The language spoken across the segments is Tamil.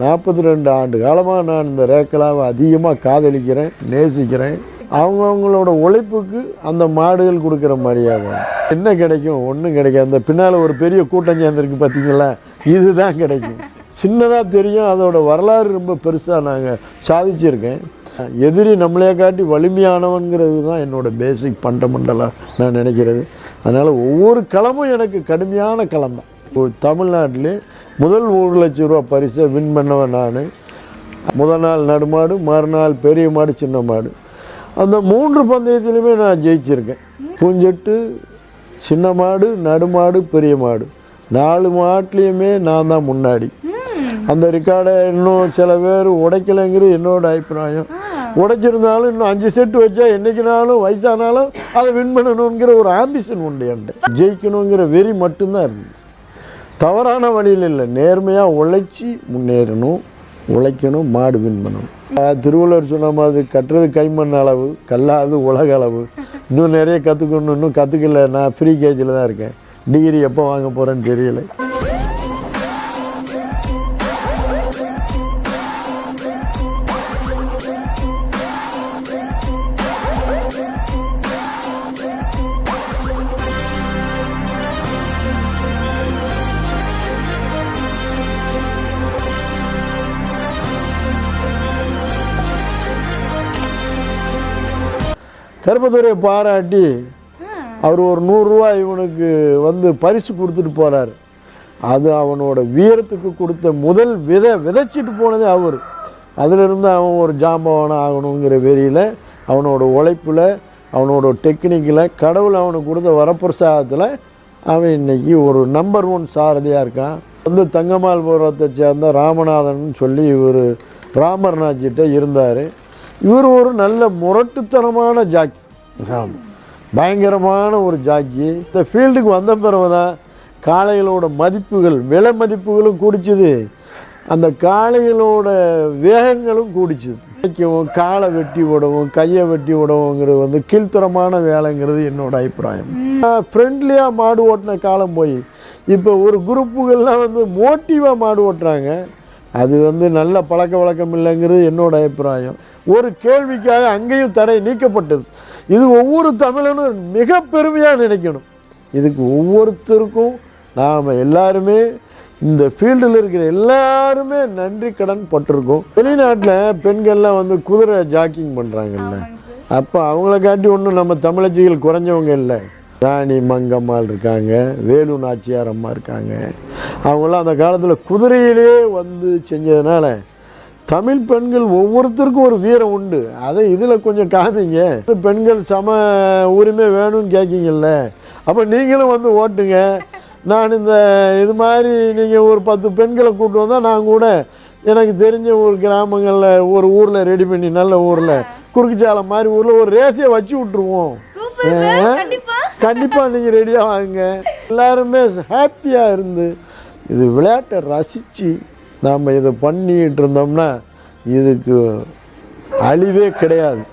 42 ஆண்டு காலமாக நான் இந்த ரேக்கலாவை அதிகமாக காதலிக்கிறேன், நேசிக்கிறேன். அவங்கவுங்களோட உழைப்புக்கு அந்த மாடுகள் கொடுக்குற மரியாதை என்ன கிடைக்கும்? ஒன்றும் கிடைக்கும். அந்த பின்னால் ஒரு பெரிய கூட்டம் சேர்ந்துருக்கு பார்த்தீங்களா, இதுதான் கிடைக்கும். சின்னதாக தெரியும், அதோட வரலாறு ரொம்ப பெருசாக நாங்கள் சாதிச்சிருக்கேன். எதிரி நம்மளே காட்டி வலிமையானவங்கிறது தான் என்னோடய பேசிக் ஃபண்டமெண்டலாக நான் நினைக்கிறது. அதனால் ஒவ்வொரு களமும் எனக்கு கடுமையான களம் தான். தமிழ்நாட்டிலே முதல் 1 லட்சம் ரூபா பரிசை வின் பண்ணவன் நான். முதல் நாள் நடுமாடு, மறுநாள் பெரிய மாடு, சின்ன மாடு. அந்த 3 பந்தயத்திலையுமே நான் ஜெயிச்சிருக்கேன். பூஞ்செட்டு, சின்ன மாடு, நடுமாடு, பெரிய மாடு 4 மாட்லேயுமே நான் தான் முன்னாடி. அந்த ரெக்கார்டை இன்னும் சில பேர் உடைக்கலைங்கிறது என்னோட அபிப்பிராயம். உடைச்சிருந்தாலும் இன்னும் 5 செட்டு வச்சா என்றைக்குனாலும் வயசானாலும் அதை வின் பண்ணணுங்கிற ஒரு ஆம்பிஷன் உண்டு என்கிட்ட. ஜெயிக்கணுங்கிற வெறி மட்டும்தான் இருந்தது. தவறான வழியில் இல்லை, நேர்மையாக உழைச்சி முன்னேறணும், உழைக்கணும், மாடு வின் பண்ணணும். திருவள்ளுவர் சொன்ன மாதிரி கட்டுறது கைமண் அளவு, கல்லாது உலக அளவு. இன்னும் நிறைய கற்றுக்கணும், இன்னும் கற்றுக்கல. நான் ஃப்ரீ கேஜில் தான் இருக்கேன். டிகிரி எப்போ வாங்க போகிறேன்னு தெரியலை. கருப்பத்துறையை பாராட்டி அவர் ஒரு 100 ரூபா இவனுக்கு வந்து பரிசு கொடுத்துட்டு போகிறார். அது அவனோட வீரத்துக்கு கொடுத்த முதல் விதைச்சிட்டு போனதே அவர். அதிலிருந்து அவன் ஒரு ஜாம்பவானம் ஆகணுங்கிற வெறியில், அவனோட உழைப்பில், அவனோட டெக்னிக்கில், கடவுள் அவனுக்கு கொடுத்த வரப்பிரசாதத்தில் அவன் இன்றைக்கி ஒரு நம்பர் 1 சாரதியாக இருக்கான். வந்து தங்கமால்புரத்தை சேர்ந்த ராமநாதன் சொல்லி இவர் ராமர்நாச்சிட்ட இருந்தார். இவர் ஒரு நல்ல முரட்டுத்தனமான ஜாக்கி, பயங்கரமான ஒரு ஜாக்கி. இந்த ஃபீல்டுக்கு வந்த பிறகு தான் காளைகளோட மதிப்புகள், விலை மதிப்புகளும் கூடிச்சுது, அந்த காளைகளோட வேகங்களும் கூடிச்சுது. காலை வெட்டி விடவும், கையை வெட்டி விடவுங்கிறது வந்து கீழ்த்தரமான வேலைங்கிறது என்னோட அபிப்பிராயம். ஃப்ரெண்ட்லியாக மாடு ஓட்டின காலம் போய் இப்போ ஒரு குரூப்புகள்லாம் வந்து மோட்டிவாக மாடு ஓட்டுறாங்க. அது வந்து நல்ல பழக்க வழக்கம் இல்லைங்கிறது என்னோட அபிப்பிராயம். ஒரு கேள்விக்காக அங்கேயும் தடை நீக்கப்பட்டது. இது ஒவ்வொரு தமிழனும் மிக பெருமையாக நினைக்கணும். இதுக்கு ஒவ்வொருத்தருக்கும் நாம் எல்லாருமே, இந்த ஃபீல்டில் இருக்கிற எல்லாருமே நன்றி கடன் பட்டிருக்கோம். வெளிநாட்டில் பெண்கள்லாம் வந்து குதிரை ஜாக்கிங் பண்ணுறாங்கல்ல, அப்போ அவங்கள காட்டி ஒன்றும் நம்ம தமிழச்சிகள் குறைஞ்சவங்க இல்லை. ராணி மங்கம்மாள் இருக்காங்க, வேலு நாச்சியார் அம்மா இருக்காங்க. அவங்களாம் அந்த காலத்தில் குதிரையிலே வந்து செஞ்சதுனால தமிழ் பெண்கள் ஒவ்வொருத்தருக்கும் ஒரு வீரம் உண்டு. அதை இதில் கொஞ்சம் காமிங்க. பெண்கள் சம உரிமை வேணும்னு கேட்கிங்கல்ல, அப்போ நீங்களும் வந்து ஓட்டுங்க. நான் இந்த இது மாதிரி நீங்கள் ஒரு 10 பெண்களை கூப்பிட்டு வந்தால் நான் கூட எனக்கு தெரிஞ்ச ஒரு கிராமங்களில் ஒரு ஊரில் ரெடி பண்ணி, நல்ல ஊரில் குறுக்குச்சாலை மாதிரி ஊரில் ஒரு ரேஸையை வச்சு விட்ருவோம். கண்டிப்பாக நீங்கள் ரெடியாக வாங்க. எல்லாருமே ஹாப்பியாக இருந்து இது விளையாட்டை ரசித்து நாம் இதை பண்ணிக்கிட்டு இருந்தோம்னா இதுக்கு அழிவே கிடையாது.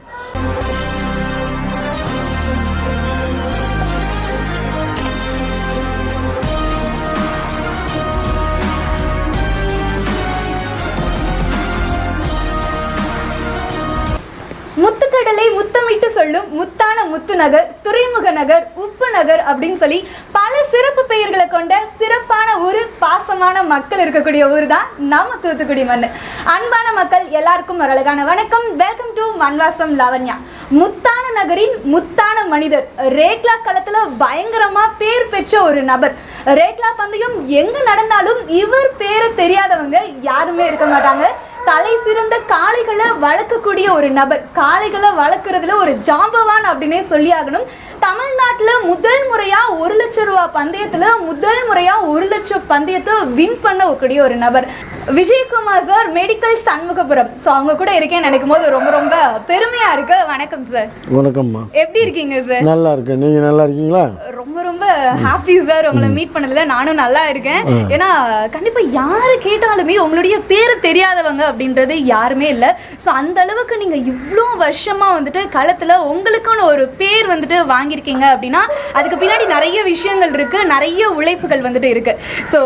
முத்துக்கடலை முத்தமிட்டு சொல்லும் முத்தான முத்து நகர், துறைமுக நகர், உப்பு நகர் அப்படின்னு சொல்லி பல சிறப்பு பெயர்களை கொண்ட சிறப்பான ஊர், பாசமான மக்கள் இருக்கக்கூடிய ஊர் தான் நம்ம தூத்துக்குடி மண். அன்பான மக்கள் எல்லாருக்கும் ஒரு அழகான வணக்கம். Welcome to மண்வாசம் Lavanya. முத்தான நகரின் முத்தான மனிதர், ரேக்லா களத்துல பயங்கரமா பேர் பெற்ற ஒரு நபர். ரேக்லா பந்தயம் எங்க நடந்தாலும் இவர் பேரை தெரியாதவங்க யாருமே இருக்க மாட்டாங்க. தலை சிறந்த காளைகளை வளர்க்கக்கூடிய ஒரு நபர், காளைகளை வளர்க்குறதுல ஒரு ஜாம்பவான் அப்படின்னே சொல்லி ஆகணும். தமிழ்நாட்டில் முதல் முறையாக 1 லட்சம் ரூபா பந்தயத்தில் முதல் முறையாக 1 லட்சம் பந்தயத்தை வின் பண்ணக்கூடிய ஒரு நபர் Vijayakumar sir, medical Shanmugapuram. So அவங்க கூட இருக்கேன்னு நினைக்கும் போது ரொம்ப ரொம்ப பெருமையாக இருக்கு. வணக்கம் சார். வணக்கம்மா. எப்படி இருக்கீங்க சார்? நல்லா இருக்கேன். நீங்கள் நல்லா இருக்கீங்களா? ரொம்ப ரொம்ப ஹாப்பி சார் உங்களை மீட் பண்ணதில். நானும் நல்லா இருக்கேன். ஏன்னா கண்டிப்பாக யார் கேட்டாலுமே உங்களுடைய பேர் தெரியாதவங்க அப்படின்றது யாருமே இல்லை. ஸோ அந்த அளவுக்கு நீங்கள் இவ்வளோ வருஷமாக வந்துட்டு களத்தில் உங்களுக்குன்னு ஒரு பேர் வந்துட்டு வாங்கியிருக்கீங்க அப்படின்னா அதுக்கு பின்னாடி நிறைய விஷயங்கள் இருக்குது, நிறைய உழைப்புகள் வந்துட்டு இருக்குது. ஸோ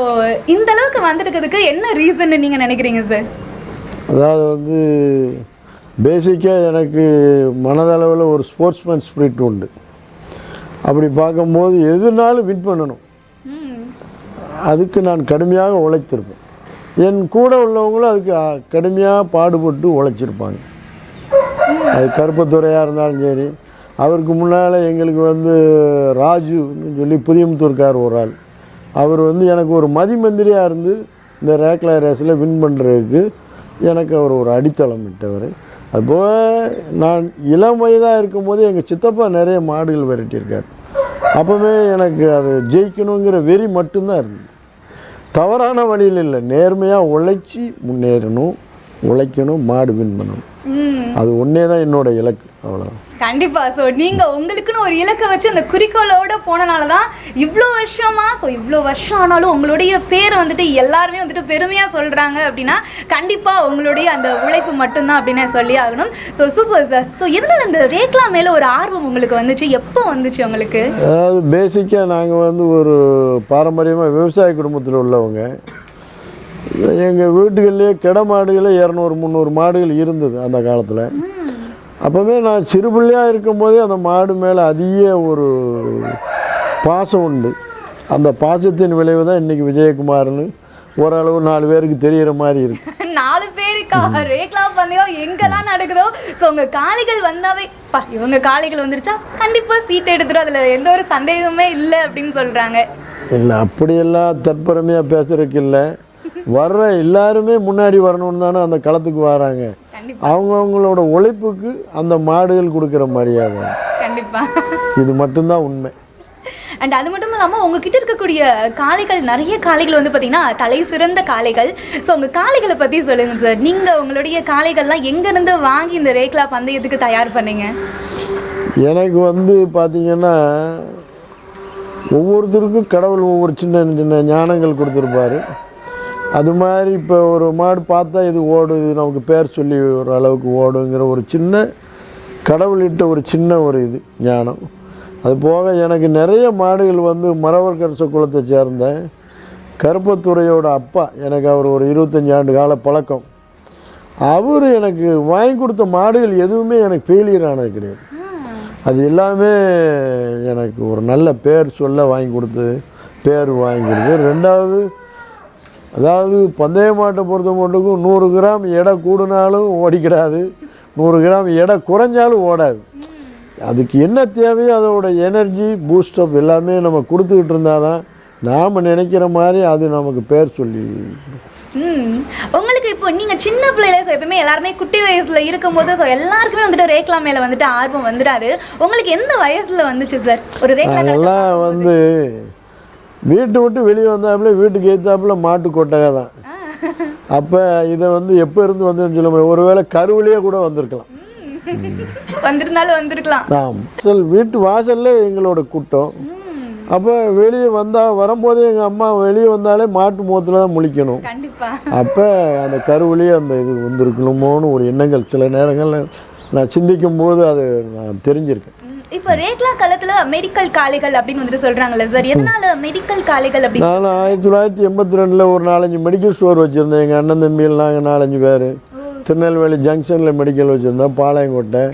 இந்த அளவுக்கு வந்துருக்கிறதுக்கு என்ன ரீசன் இருக்குன்னு நீங்கள் நினைக்கிறீங்க சார்? அதாவது வந்து பேசிக்காக எனக்கு மனதளவில் ஒரு ஸ்போர்ட்ஸ்மேன் ஸ்பிரிட் உண்டு. அப்படி பார்க்கும்போது எதுனாலும் வின் பண்ணணும், அதுக்கு நான் கடுமையாக உழைத்திருப்பேன். என் கூட உள்ளவங்களும் அதுக்கு கடுமையாக பாடுபட்டு உழைச்சிருப்பாங்க. அது கருப்பத்துறையாக இருந்தாலும் சரி, அவருக்கு முன்னால் எங்களுக்கு வந்து ராஜுன்னு சொல்லி புதியமுத்தூர்கார் ஒரு ஆள், அவர் வந்து எனக்கு ஒரு மந்திரியாக இருந்து இந்த ரேக்லா ரேஸில் வின் பண்ணுறதுக்கு எனக்கு அவர் ஒரு அடித்தளம் விட்டவர். அதுபோக நான் இளம் வயதாக இருக்கும்போது எங்கள் சித்தப்பா நிறைய மாடுகள் விரட்டியிருக்கார். அப்போவே எனக்கு அது ஜெயிக்கணுங்கிற வெறி மட்டும்தான் இருந்தது. தவறான வழியில் இல்லை, நேர்மையாக உழைச்சி முன்னேறணும், உழைக்கணும், மாடு வின் பண்ணணும். அது ஒன்றே தான் என்னோட இலக்கு, அவ்வளோ. கண்டிப்பாக. ஸோ நீங்கள் உங்களுக்குன்னு ஒரு இலக்கை வச்சு அந்த குறிக்கோளோடு போனனால தான் இவ்வளோ வருஷமாக, ஸோ இவ்வளோ வருஷம் ஆனாலும் உங்களுடைய பேரை வந்துட்டு எல்லாருமே வந்துட்டு பெருமையாக சொல்கிறாங்க அப்படின்னா கண்டிப்பாக உங்களுடைய அந்த உழைப்பு மட்டும்தான் அப்படின்னு சொல்லி ஆகணும். So super sir. ஸோ எதனால் இந்த ரேக்லா மேலே ஒரு ஆர்வம் உங்களுக்கு வந்துச்சு, எப்போ வந்துச்சு உங்களுக்கு? அதாவது பேசிக்காக நாங்கள் வந்து ஒரு பாரம்பரியமாக விவசாய குடும்பத்தில் உள்ளவங்க. எங்கள் வீட்டுகள்லேயே கிட மாடுகளே 200-300 மாடுகள் இருந்தது அந்த காலத்தில். அப்போவே நான் சிறு பிள்ளையாக இருக்கும்போதே அந்த மாடு மேலே அதிக ஒரு பாசம் உண்டு. அந்த பாசத்தின் விளைவு தான் இன்றைக்கி விஜயகுமார்னு ஓரளவு 4 பேருக்கு தெரிகிற மாதிரி இருக்கு. 4 பேருக்கா? ரேக்லா பந்தயம் எங்கெல்லாம் நடக்குதோ, ஸோ உங்கள் காளைகள் வந்தாவே இவங்க காளைகள் வந்துருச்சா கண்டிப்பாக சீட் எடுத்துடும், அதில் எந்த ஒரு சந்தேகமே இல்லை அப்படின்னு சொல்கிறாங்க. இல்லை, அப்படியெல்லாம் தற்பெருமையாக பேசுறதுக்கு இல்லை. வர்ற எல்லாருமே முன்னாடி வரணும்னு தானே அந்த களத்துக்கு வராங்க. அவங்கவுங்களோட உழைப்புக்கு அந்த மாடுகள் கொடுக்குற மரியாதை கண்டிப்பாக, இது மட்டும்தான் உண்மை. அண்ட் அது மட்டும் இல்லாமல் உங்ககிட்ட இருக்கக்கூடிய காளைகள், நிறைய காளைகள் வந்து பார்த்தீங்கன்னா தலை சிறந்த காளைகள். ஸோ உங்கள் காளைகளை பற்றி சொல்லுங்கள் சார். நீங்கள் உங்களுடைய காளைகள்லாம் எங்கேருந்து வாங்கி இந்த ரேக்லா பந்தயத்துக்கு தயார் பண்ணீங்க? எனக்கு வந்து பார்த்திங்கன்னா ஒவ்வொருத்தருக்கும் கடவுள் ஒவ்வொரு சின்ன சின்ன ஞானங்கள் கொடுத்துருப்பாரு. அது மாதிரி இப்போ ஒரு மாடு பார்த்தா இது ஓடும், இது நமக்கு பேர் சொல்லி ஒரு அளவுக்கு ஓடுங்கிற ஒரு சின்ன கடவுளிட்ட ஒரு சின்ன ஒரு இது ஞானம். அது போக எனக்கு நிறைய மாடுகள் வந்து மறவர் கரச குலத்தை சேர்ந்த கருப்பத்துறையோட அப்பா, எனக்கு அவர் ஒரு 25 ஆண்டு கால பழக்கம். அவர் எனக்கு வாங்கி கொடுத்த மாடுகள் எதுவுமே எனக்கு ஃபெயிலியர் ஆனது கிடையாது. அது எல்லாமே எனக்கு ஒரு நல்ல பேர் சொல்ல வாங்கி கொடுத்து, பேர் வாங்கி கொடுத்து. ரெண்டாவது, அதாவது பந்தய மாட்டை பொறுத்த மட்டுக்கும் 100 கிராம் எடை கூடுனாலும் ஓடிக்கிடாது, 100 கிராம் எடை குறைஞ்சாலும் ஓடாது. அதுக்கு என்ன தேவையோ அதோட எனர்ஜி பூஸ்டப் எல்லாமே நம்ம கொடுத்துக்கிட்டு இருந்தால் தான் நாம் நினைக்கிற மாதிரி அது நமக்கு பேர் சொல்லி. உங்களுக்கு இப்போ நீங்கள் சின்ன பிள்ளைல, ஸோ எப்பவுமே எல்லாருமே குட்டி வயசில் இருக்கும்போது ஸோ எல்லாருக்குமே வந்துட்டு ரேக்லா மேலே வந்துட்டு ஆர்வம் வந்துடாது. உங்களுக்கு எந்த வயசில் வந்துச்சு சார் ஒரு ரேக்லா? நாங்கள்லாம் வந்து வீட்டை விட்டு வெளியே வந்தாப்புல வீட்டுக்கு ஏற்றாப்புல மாட்டு கொட்டகை தான். அப்போ இதை வந்து எப்போ இருந்து வந்துன்னு சொல்ல முடியும், ஒருவேளை கருவிலேயே கூட வந்திருக்கலாம், வந்திருந்தாலும் வந்திருக்கலாம். வீட்டு வாசல்ல எங்களோட கூட்டம். அப்போ வெளியே வரும்போதே எங்கள் அம்மா வெளியே வந்தாலே மாட்டு முகத்தில் தான் முழிக்கணும். அப்போ அந்த கருவிலேயே அந்த இது வந்திருக்கணுமோன்னு ஒரு எண்ணங்கள் சில நேரங்களில் நான் சிந்திக்கும் போது அது நான் தெரிஞ்சிருக்கேன். இப்போ ரேக்லா காலத்தில் மெடிக்கல் காளைகள் அப்படின்னு வந்துட்டு சொல்கிறாங்கல்ல சார், எதனால மெடிக்கல் காளைகள் அப்படி? நான் 1982 ஒரு 4-5 மெடிக்கல் ஸ்டோர் வச்சுருந்தேன். எங்கள் அண்ணன் தம்பியில் நாங்கள் 4-5 பேர் திருநெல்வேலி ஜங்ஷனில் மெடிக்கல் வச்சுருந்தோம், பாளையங்கோட்டை,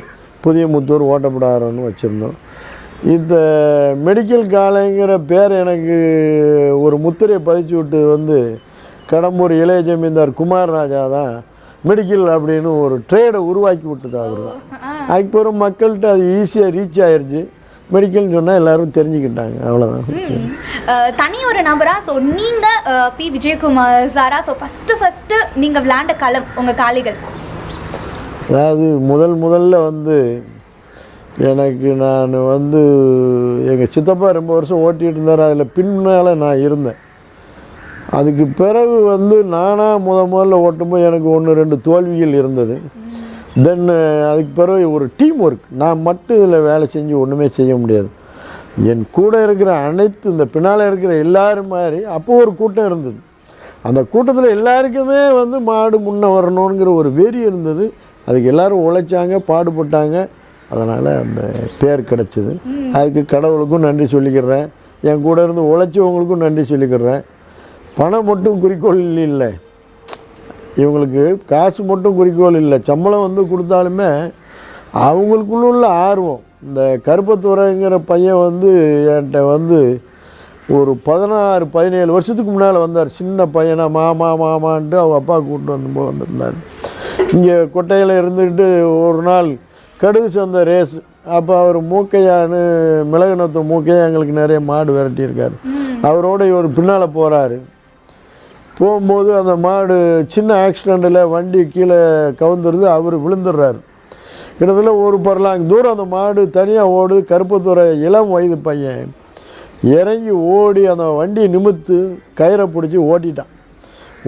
புதியமுத்தூர், ஓட்டப்படாரன்னு வச்சுருந்தோம். இந்த மெடிக்கல் காளைங்கிற பேர் எனக்கு ஒரு முத்திரையை பதிச்சு விட்டு வந்து கடம்பூர் இளைய ஜமீன்தார் குமார் ராஜா தான் மெடிக்கல் அப்படின்னு ஒரு ட்ரேடை உருவாக்கி விட்டுது அவர் தான். அதுக்கப்புறம் மக்கள்கிட்ட அது ஈஸியாக ரீச் ஆயிடுச்சு. மெடிக்கல்னு சொன்னால் எல்லோரும் தெரிஞ்சுக்கிட்டாங்க, அவ்வளோதான். தனி ஒரு நபரா, ஸோ நீங்கள் பி விஜயகுமார் சாரா, ஸோ ஃபஸ்ட்டு நீங்கள் விளையாண்ட களம் உங்கள் காளைகள்? அதாவது முதல்ல வந்து எனக்கு நான் வந்து எங்கள் சித்தப்பா ரொம்ப வருஷம் ஓட்டிகிட்டு இருந்தார், அதில் பின்னால் நான் இருந்தேன். அதுக்கு பிறகு வந்து நானாக முதல்ல ஓட்டும்போது எனக்கு 1-2 தோல்விகள் இருந்தது. தென் அதுக்கு பிறகு ஒரு டீம் ஒர்க், நான் மட்டும் இதில் வேலை செஞ்சு ஒன்றுமே செய்ய முடியாது. என் கூட இருக்கிற அனைத்து இந்த பின்னால் இருக்கிற எல்லோரும் மாதிரி அப்போ ஒரு கூட்டம் இருந்தது. அந்த கூட்டத்தில் எல்லாருக்குமே வந்து மாடு முன்னே வரணுங்கிற ஒரு வெறி இருந்தது. அதுக்கு எல்லோரும் உழைச்சாங்க, பாடுபட்டாங்க. அதனால் அந்த பேர் கிடச்சிது. அதுக்கு கடவுளுக்கும் நன்றி சொல்லிக்கிறேன், என் கூட இருந்து உழைச்சவங்களுக்கும் நன்றி சொல்லிக்கிறேன். பணம் மட்டும் குறிக்கோள் இல்லை, இவங்களுக்கு காசு மட்டும் குறிக்கோள் இல்லை, சம்பளம் வந்து கொடுத்தாலுமே அவங்களுக்குள்ள ஆர்வம். இந்த கருப்பத்துறைங்கிற பையன் வந்து என்கிட்ட வந்து ஒரு 16-17 வருஷத்துக்கு முன்னால் வந்தார். சின்ன பையனா மாமான்ட்டு அவங்க அப்பா கூப்பிட்டு வந்திருந்தார். இங்கே கொட்டையில் இருந்துக்கிட்டு ஒரு நாள் கடுகு சந்தை ரேஸ், அப்போ அவர் மூக்கையான்னு மிளகுநத்து மூக்கையா எங்களுக்கு நிறைய மாடு விரட்டியிருக்காரு. அவரோட இவர் பின்னால் போகிறாரு. போகும்போது அந்த மாடு சின்ன ஆக்சிடெண்ட்டில் வண்டி கீழே கவுந்துருது, அவர் விழுந்துடுறாரு. கிட்டத்தட்ட ஒரு பரலாங்க தூரம் அந்த மாடு தனியாக ஓடுது. கருப்பத்துறை இளம் வயது பையன் இறங்கி ஓடி அந்த வண்டியை நிமித்து கயிறை பிடிச்சி ஓட்டிட்டான்.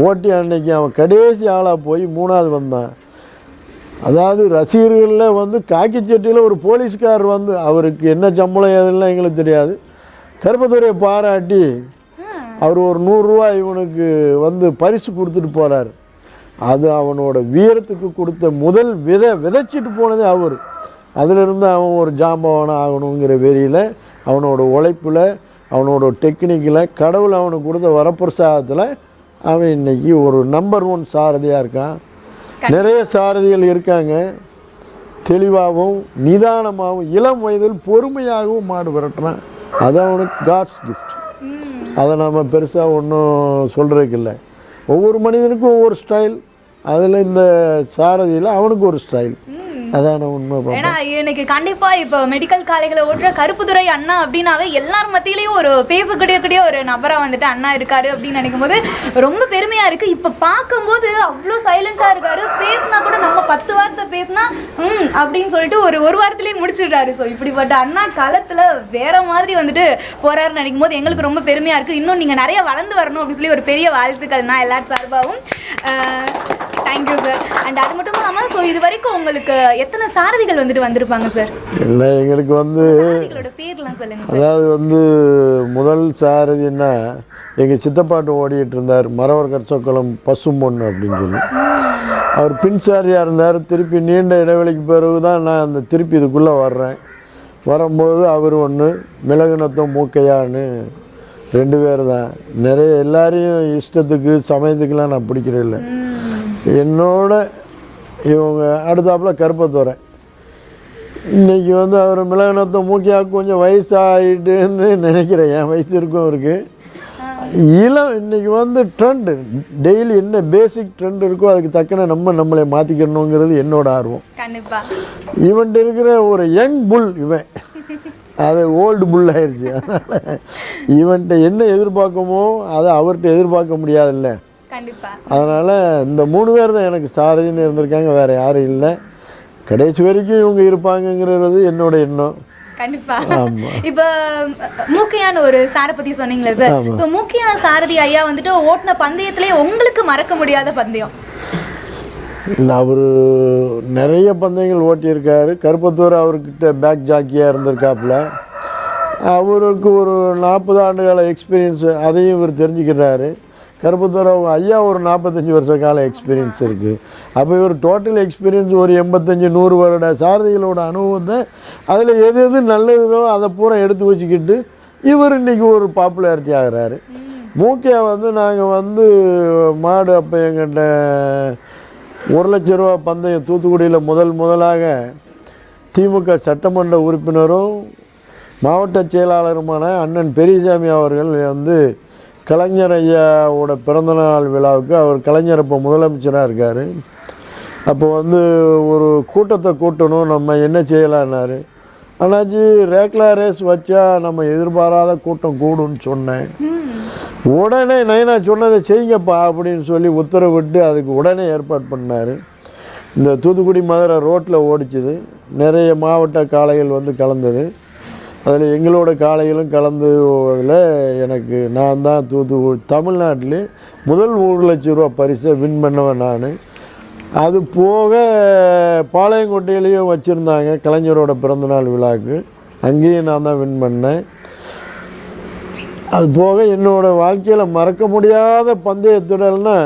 ஓட்டி அன்னைக்கு அவன் கடைசி ஆளாக போய் 3வது வந்தான். அதாவது ரசிகர்களில் வந்து காக்கி சட்டியில் ஒரு போலீஸ்காரர் வந்து, அவருக்கு என்ன சம்பளம் எதுலாம் எங்களுக்கு தெரியாது, கருப்பத்துறையை பாராட்டி அவர் ஒரு 100 ரூபா இவனுக்கு வந்து பரிசு கொடுத்துட்டு போகிறார். அது அவனோட வீரத்துக்கு கொடுத்த முதல் விதைச்சிட்டு போனதே அவர். அதிலிருந்து அவன் ஒரு ஜாம்பவானம் ஆகணுங்கிற வெறியில், அவனோட உழைப்பில், அவனோட டெக்னிக்கில், கடவுள் அவனுக்கு கொடுத்த வரப்பிரசாதத்தில் அவன் இன்றைக்கி ஒரு நம்பர் 1 சாரதியாக இருக்கான். நிறைய சாரதிகள் இருக்காங்க, தெளிவாகவும் நிதானமாகவும் இளம் வயதில் பொறுமையாகவும் மாடு விரட்டுறான். அது அவனுக்கு காட்ஸ் கிஃப்ட். அதை நம்ம பெருசாக ஒன்றும் சொல்கிறதுக்கு இல்லை. ஒவ்வொரு மனிதனுக்கும் ஒவ்வொரு ஸ்டைல், அதில் இந்த சாரதியில் அவனுக்கு ஒரு ஸ்டைல். அதான உண்மை. ஏன்னா எனக்கு கண்டிப்பா இப்போ மெடிக்கல் காலேஜில் ஓட்டுற கருப்புத்துறை அண்ணா அப்படின்னாவே எல்லார் மத்தியிலையும் ஒரு பேசக்கூடிய ஒரு நபரா வந்துட்டு அண்ணா இருக்காரு அப்படின்னு நினைக்கும் போது ரொம்ப பெருமையா இருக்கு. இப்ப பார்க்கும்போது அவ்வளோ சைலண்டா இருக்காரு. பேசினா கூட நம்ம 10 வார்த்தை பேசினா அப்படின்னு சொல்லிட்டு ஒரு வாரத்திலேயே முடிச்சிடுறாரு. ஸோ இப்படிப்பட்ட அண்ணா களத்துல வேற மாதிரி வந்துட்டு போறாருன்னு நினைக்கும் போது எங்களுக்கு ரொம்ப பெருமையா இருக்கு. இன்னும் நீங்க நிறைய வளர்ந்து வரணும் அப்படின்னு சொல்லி ஒரு பெரிய வாழ்த்துக்கள் நான் எல்லாரும் சார்பாகவும். Thank you sir. அண்ட் அது மட்டும் இல்லாமல் ஸோ இது வரைக்கும் உங்களுக்கு எத்தனை சாரதிகள் வந்துட்டு வந்திருப்பாங்க சார்? இல்லை, எங்களுக்கு வந்து பேர்லாம் சொல்லுங்க. அதாவது வந்து முதல் சாரதின்னா எங்கள் சித்தப்பாட்டு ஓடிட்டு இருந்தார், மரவர் கற்சோக்குளம் பசும்பொண்ணு அப்படின்னு சொல்லி. அவர் பின் சாரியாக இருந்தார். திருப்பி நீண்ட இடைவெளிக்கு பிறகு தான் நான் அந்த திருப்பி இதுக்குள்ளே வர்றேன். வரும்போது அவர் ஒன்று, மிளகுநத்தம் மூக்கையான்னு 2 பேர் தான். நிறைய எல்லாரையும் இஷ்டத்துக்கு சமயத்துக்கெலாம் நான் பிடிக்கிறதில்ல. என்னோட இவங்க அடுத்தாப்பில் கருப்பத்துறை. இன்றைக்கி வந்து அவர் மிளகுநத்தை மூக்கியாக கொஞ்சம் வயசாகிட்டுன்னு நினைக்கிறேன். என் வயசு இருக்கும் அவருக்கு. இன்றைக்கி வந்து ட்ரெண்டு டெய்லி என்ன பேசிக் ட்ரெண்ட் இருக்கோ அதுக்கு தக்கன நம்மளை மாற்றிக்கணுங்கிறது என்னோட ஆர்வம். இவன்ட்டு இருக்கிற ஒரு யங் புல் இவன், அது ஓல்டு புல் ஆயிடுச்சு. அதனால் இவன்கிட்ட என்ன எதிர்பார்க்கமோ அதை அவர்கிட்ட எதிர்பார்க்க முடியாதுல்ல. அதனால் இந்த 3 பேர் தான் எனக்கு சாரதின்னு இருந்திருக்காங்க, வேறு யாரும் இல்லை. கடைசி வரைக்கும் இவங்க இருப்பாங்கங்கிறது என்னோட எண்ணம். கண்டிப்பா. இப்போ மூக்கையான ஒரு சாரை பற்றி சொன்னீங்களே சார். ஸோ மூக்கையான சாரதி ஐயா வந்துட்டு ஓட்டின பந்தயத்திலே உங்களுக்கு மறக்க முடியாத பந்தயம்? இல்லை, அவர் நிறைய பந்தயங்கள் ஓட்டியிருக்காரு. கருப்பத்தூர் அவர்கிட்ட பேக் ஜாக்கியாக இருந்திருக்காப்புல. அவருக்கு ஒரு 40 ஆண்டுகால எக்ஸ்பீரியன்ஸு, அதையும் இவர் தெரிஞ்சுக்கிறாரு. கருப்பத்தூர் அவங்க ஐயா ஒரு 45 வருஷ கால எக்ஸ்பீரியன்ஸ் இருக்குது. அப்போ இவர் டோட்டல் எக்ஸ்பீரியன்ஸ் ஒரு 85-100 வருட சாரதிகளோட அனுபவத்தை அதில் எது நல்லதோ அதை பூரா எடுத்து வச்சுக்கிட்டு இவர் இன்றைக்கி ஒரு பாப்புலாரிட்டி ஆகிறாரு. மூக்கையா வந்து நாங்கள் வந்து மாடு அப்போ எங்கிட்ட 1 லட்ச ரூபா பந்தயம் தூத்துக்குடியில் முதலாக திமுக சட்டமன்ற உறுப்பினரும் மாவட்ட செயலாளருமான அண்ணன் பெரியசாமி அவர்கள் வந்து கலைஞர் ஐயாவோட பிறந்தநாள் விழாவுக்கு, அவர் கலைஞர் இப்போ முதலமைச்சராக இருக்கார். அப்போ வந்து ஒரு கூட்டத்தை கூட்டணும், நம்ம என்ன செய்யலான்னாரு. அண்ணாச்சி ரேக்லா ரேஸ் வச்சா நம்ம எதிர்பாராத கூட்டம் கூடுன்னு சொன்னேன். உடனே நைனா சொன்னதை செய்யுங்கப்பா அப்படின்னு சொல்லி உத்தரவிட்டு அதுக்கு உடனே ஏற்பாடு பண்ணார். இந்த தூத்துக்குடி மதுரை ரோட்டில் ஓடிச்சுது. நிறைய மாவட்ட காளைகள் வந்து கலந்தது. அதில் எங்களோட காளைகளும் கலந்து அதில் எனக்கு நான் தான் தமிழ்நாட்டிலே முதல் 1 லட்ச ரூபா பரிசை வின் பண்ணவன் நான். அது போக பாளையங்கோட்டையிலையும் வச்சுருந்தாங்க கலைஞரோட பிறந்தநாள் விழாவுக்கு, அங்கேயும் நான் தான் வின் பண்ணேன். அது போக என்னோடய வாழ்க்கையில் மறக்க முடியாத பந்தயத்திடல்னா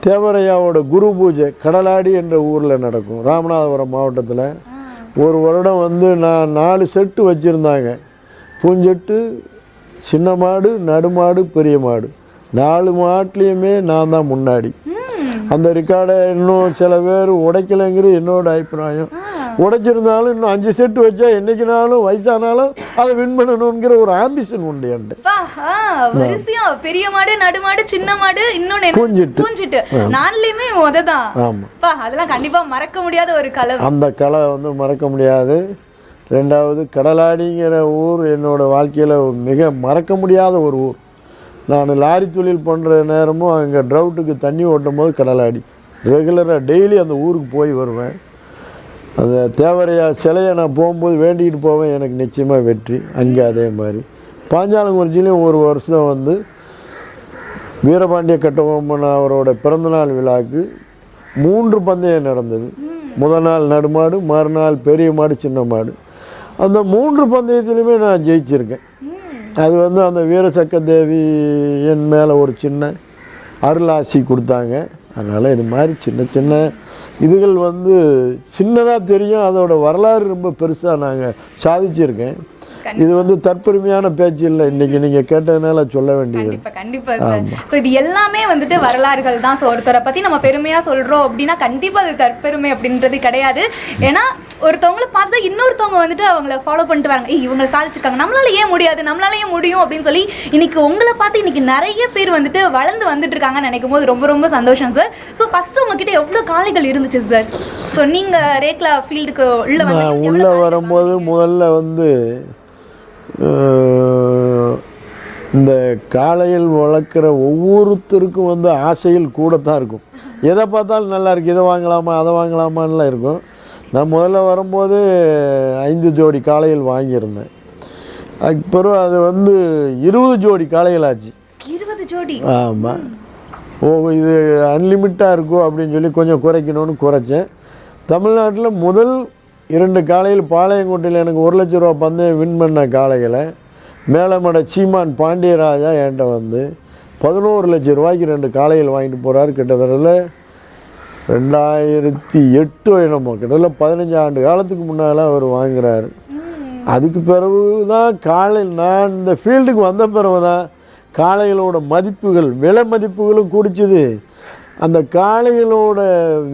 தேவரையாவோட குரு பூஜை கடலாடி என்ற ஊரில் நடக்கும், ராமநாதபுரம் மாவட்டத்தில். ஒரு வருடம் வந்து நான் 4 செட்டு வச்சுருந்தாங்க. பூஞ்செட்டு, சின்ன மாடு, நடுமாடு, பெரிய மாடு. 4 மாட்லேயுமே நான் தான் முன்னாடி. அந்த ரெக்கார்டை இன்னும் சில பேர் உடைக்கலைங்கிறது என்னோட அபிப்பிராயம். உடைச்சிருந்தாலும் இன்னும் 5 செட்டு வச்சா என்னைக்குனாலும் வயசானாலும் அதை வின் பண்ணணுங்கிற ஒரு ஆம்பிஷன் உண்டு என்கிட்ட. பெரிய மாடு, நடுமாடு, சின்ன மாடு, இன்னொன்னு பூஞ்சிட்டு நான்லயுமே முததான். ஆமா, அதெல்லாம் கண்டிப்பா மறக்க முடியாத ஒரு கலை. அந்த கலை வந்து மறக்க முடியாது. ரெண்டாவது கடலாடிங்கிற ஊர் என்னோட வாழ்க்கையில் மிக மறக்க முடியாத ஒரு ஊர். நான் லாரி தொழில் பண்ணுற நேரமும் அங்கே ட்ரவுட்டுக்கு தண்ணி ஓட்டும் போது கடலாடி ரெகுலராக டெய்லி அந்த ஊருக்கு போய் வருவேன். அந்த தேவரையா சிலையை நான் போகும்போது வேண்டிக்கிட்டு போவேன், எனக்கு நிச்சயமாக வெற்றி. அங்கே அதே மாதிரி பாஞ்சாலங்குறிச்சிலையும் ஒரு வருஷம் வந்து வீரபாண்டிய கட்டபொம்மன் அவரோட பிறந்தநாள் விழாவுக்கு 3 பந்தயம் நடந்தது. முதல் நாள் நடுமாடு, மறுநாள் பெரிய மாடு, சின்ன மாடு. அந்த 3 பந்தயத்துலையுமே நான் ஜெயிச்சிருக்கேன். அது வந்து அந்த வீரசக்க தேவி என் மேலே ஒரு சின்ன அருளாசி கொடுத்தாங்க. அதனால் இது மாதிரி சின்ன சின்ன இதுகள் வந்து சின்னதாக தெரியும், அதோட வரலாறு ரொம்ப பெருசாக நாங்கள் சாதிச்சிருக்கேன். இது வந்து தற்பெருமையான பேச்சு இல்லை, இன்னைக்கு நீங்க கேட்டதுனால சொல்ல வேண்டியது. கண்டிப்பா சார். ஸோ இது எல்லாமே வந்துட்டு வரலாறுகள் தான். ஸோ ஒருத்தரை பத்தி நம்ம பெருமையா சொல்றோம் அப்படின்னா கண்டிப்பா அது தற்பெருமை அப்படின்றது கிடையாது. ஏன்னா ஒருத்தவங்களை பார்த்தா இன்னொருத்தவங்க வந்துட்டு அவங்கள ஃபாலோ பண்ணிட்டு வராங்க, இவங்களை சாதிச்சிருக்காங்க, நம்மளால ஏன் முடியாது, நம்மளால ஏன் முடியும் அப்படின்னு சொல்லி இன்னைக்கு உங்களை பார்த்து இன்னைக்கு நிறைய பேர் வந்துட்டு வளர்ந்து வந்துட்டு இருக்காங்கன்னு நினைக்கும் போது ரொம்ப ரொம்ப சந்தோஷம் சார். ஸோ ஃபர்ஸ்ட் உங்ககிட்ட எவ்வளோ காளைகள் இருந்துச்சு சார்? ஸோ நீங்க ரேக்லா ஃபீல்டுக்கு உள்ள வரும்போது முதல்ல வந்து இந்த காளையில் வளர்க்குற ஒவ்வொருத்தருக்கும் வந்து ஆசைகள் கூடத்தான் இருக்கும். எதை பார்த்தாலும் நல்லா இருக்குது, இதை வாங்கலாமா அதை வாங்கலாமான்லாம் இருக்கும். நான் முதல்ல வரும்போது 5 ஜோடி காளைகள் வாங்கியிருந்தேன். அதுக்கப்புறம் அது வந்து 20 ஜோடி காளைகள் ஆச்சு. 20 ஜோடி? ஆமாம். இது அன்லிமிட்டாக இருக்கும் அப்படின்னு சொல்லி கொஞ்சம் குறைக்கணும்னு குறைச்சேன். தமிழ்நாட்டில் முதல் 2 காளைகள் பாளையங்கோட்டையில் எனக்கு 1 லட்ச ரூபா பந்தயம் வின் பண்ண காளைகளை மேலமட சீமான் பாண்டியராஜா என்கிட்ட வந்து 11 லட்ச ரூபாய்க்கு 2 காளைகள் வாங்கிட்டு போகிறாரு. கிட்டத்தட்ட 2008 என்னமோ, கிட்டத்தட்ட 15 ஆண்டு காலத்துக்கு முன்னால் அவர் வாங்குகிறாரு. அதுக்கு பிறகு தான் நான் இந்த ஃபீல்டுக்கு வந்த பிறகு தான் காளைகளோட மதிப்புகள், விலை மதிப்புகளும் கூடிச்சுது, அந்த காளைகளோட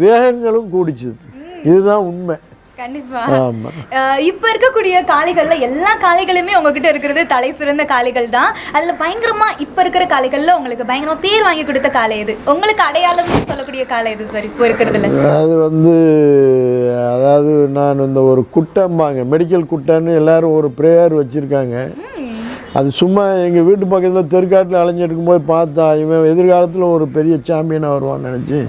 வேகங்களும் கூடிச்சுது. இதுதான் உண்மை. கண்டிப்பா. இப்ப இருக்கக்கூடிய காளைகள்ல எல்லா காளைகளுமே உங்ககிட்ட இருக்கிறது தலை சிறந்த காளைகள் தான். அதுல பயங்கரமா இப்ப இருக்கிற காளைகள்ல உங்களுக்கு பயங்கரமா பேர் வாங்கி கொடுத்த காளை எது? உங்களுக்கு அடையாளம் சொல்லக்கூடிய காளை எது சார் இப்போ இருக்கிறதுல? அது வந்து அதாவது நான் இந்த ஒரு குட்டம்பாங்க, மெடிக்கல் குட்டன்னு எல்லாரும் ஒரு ப்ரேயர் வச்சிருக்காங்க. அது சும்மா எங்கள் வீட்டு பக்கத்தில் தெருக்காட்டில் அலைஞ்சிருக்கும் போது பார்த்தா இவன் எதிர்காலத்தில் ஒரு பெரிய சாம்பியனாக வருவான்னு நினச்சி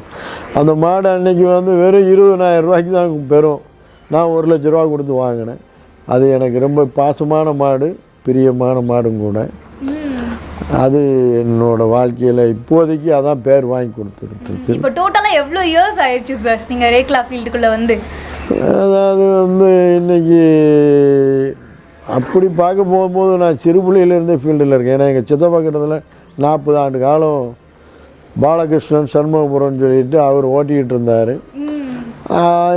அந்த மாடு அன்னைக்கு வந்து வெறும் 20,000 ரூபாய்க்கு தான் பெறும். நான் 1 லட்ச ரூபா கொடுத்து வாங்கினேன். அது எனக்கு ரொம்ப பாசமான மாடு, பிரியமான மாடும் கூட. அது என்னோட வாழ்க்கையில் இப்போதைக்கு அதான் பேர் வாங்கி கொடுத்துருக்கு. இப்போ டோட்டலாக எவ்வளோ இயர்ஸ் ஆயிடுச்சு சார் நீங்கள் ரேக்லா ஃபீல்டுக்குள்ளே வந்து? அதாவது வந்து இன்றைக்கி அப்படி பார்க்க போகும்போது நான் சிறுபுள்ளியிலேருந்தே ஃபீல்டில் இருக்கேன். ஏன்னா எங்கள் சித்தப்பா கிட்டத்தில் 40 ஆண்டு காலம் பாலகிருஷ்ணன் சண்முகபுரம்னு சொல்லிட்டு அவர் ஓட்டிக்கிட்டு இருந்தார்.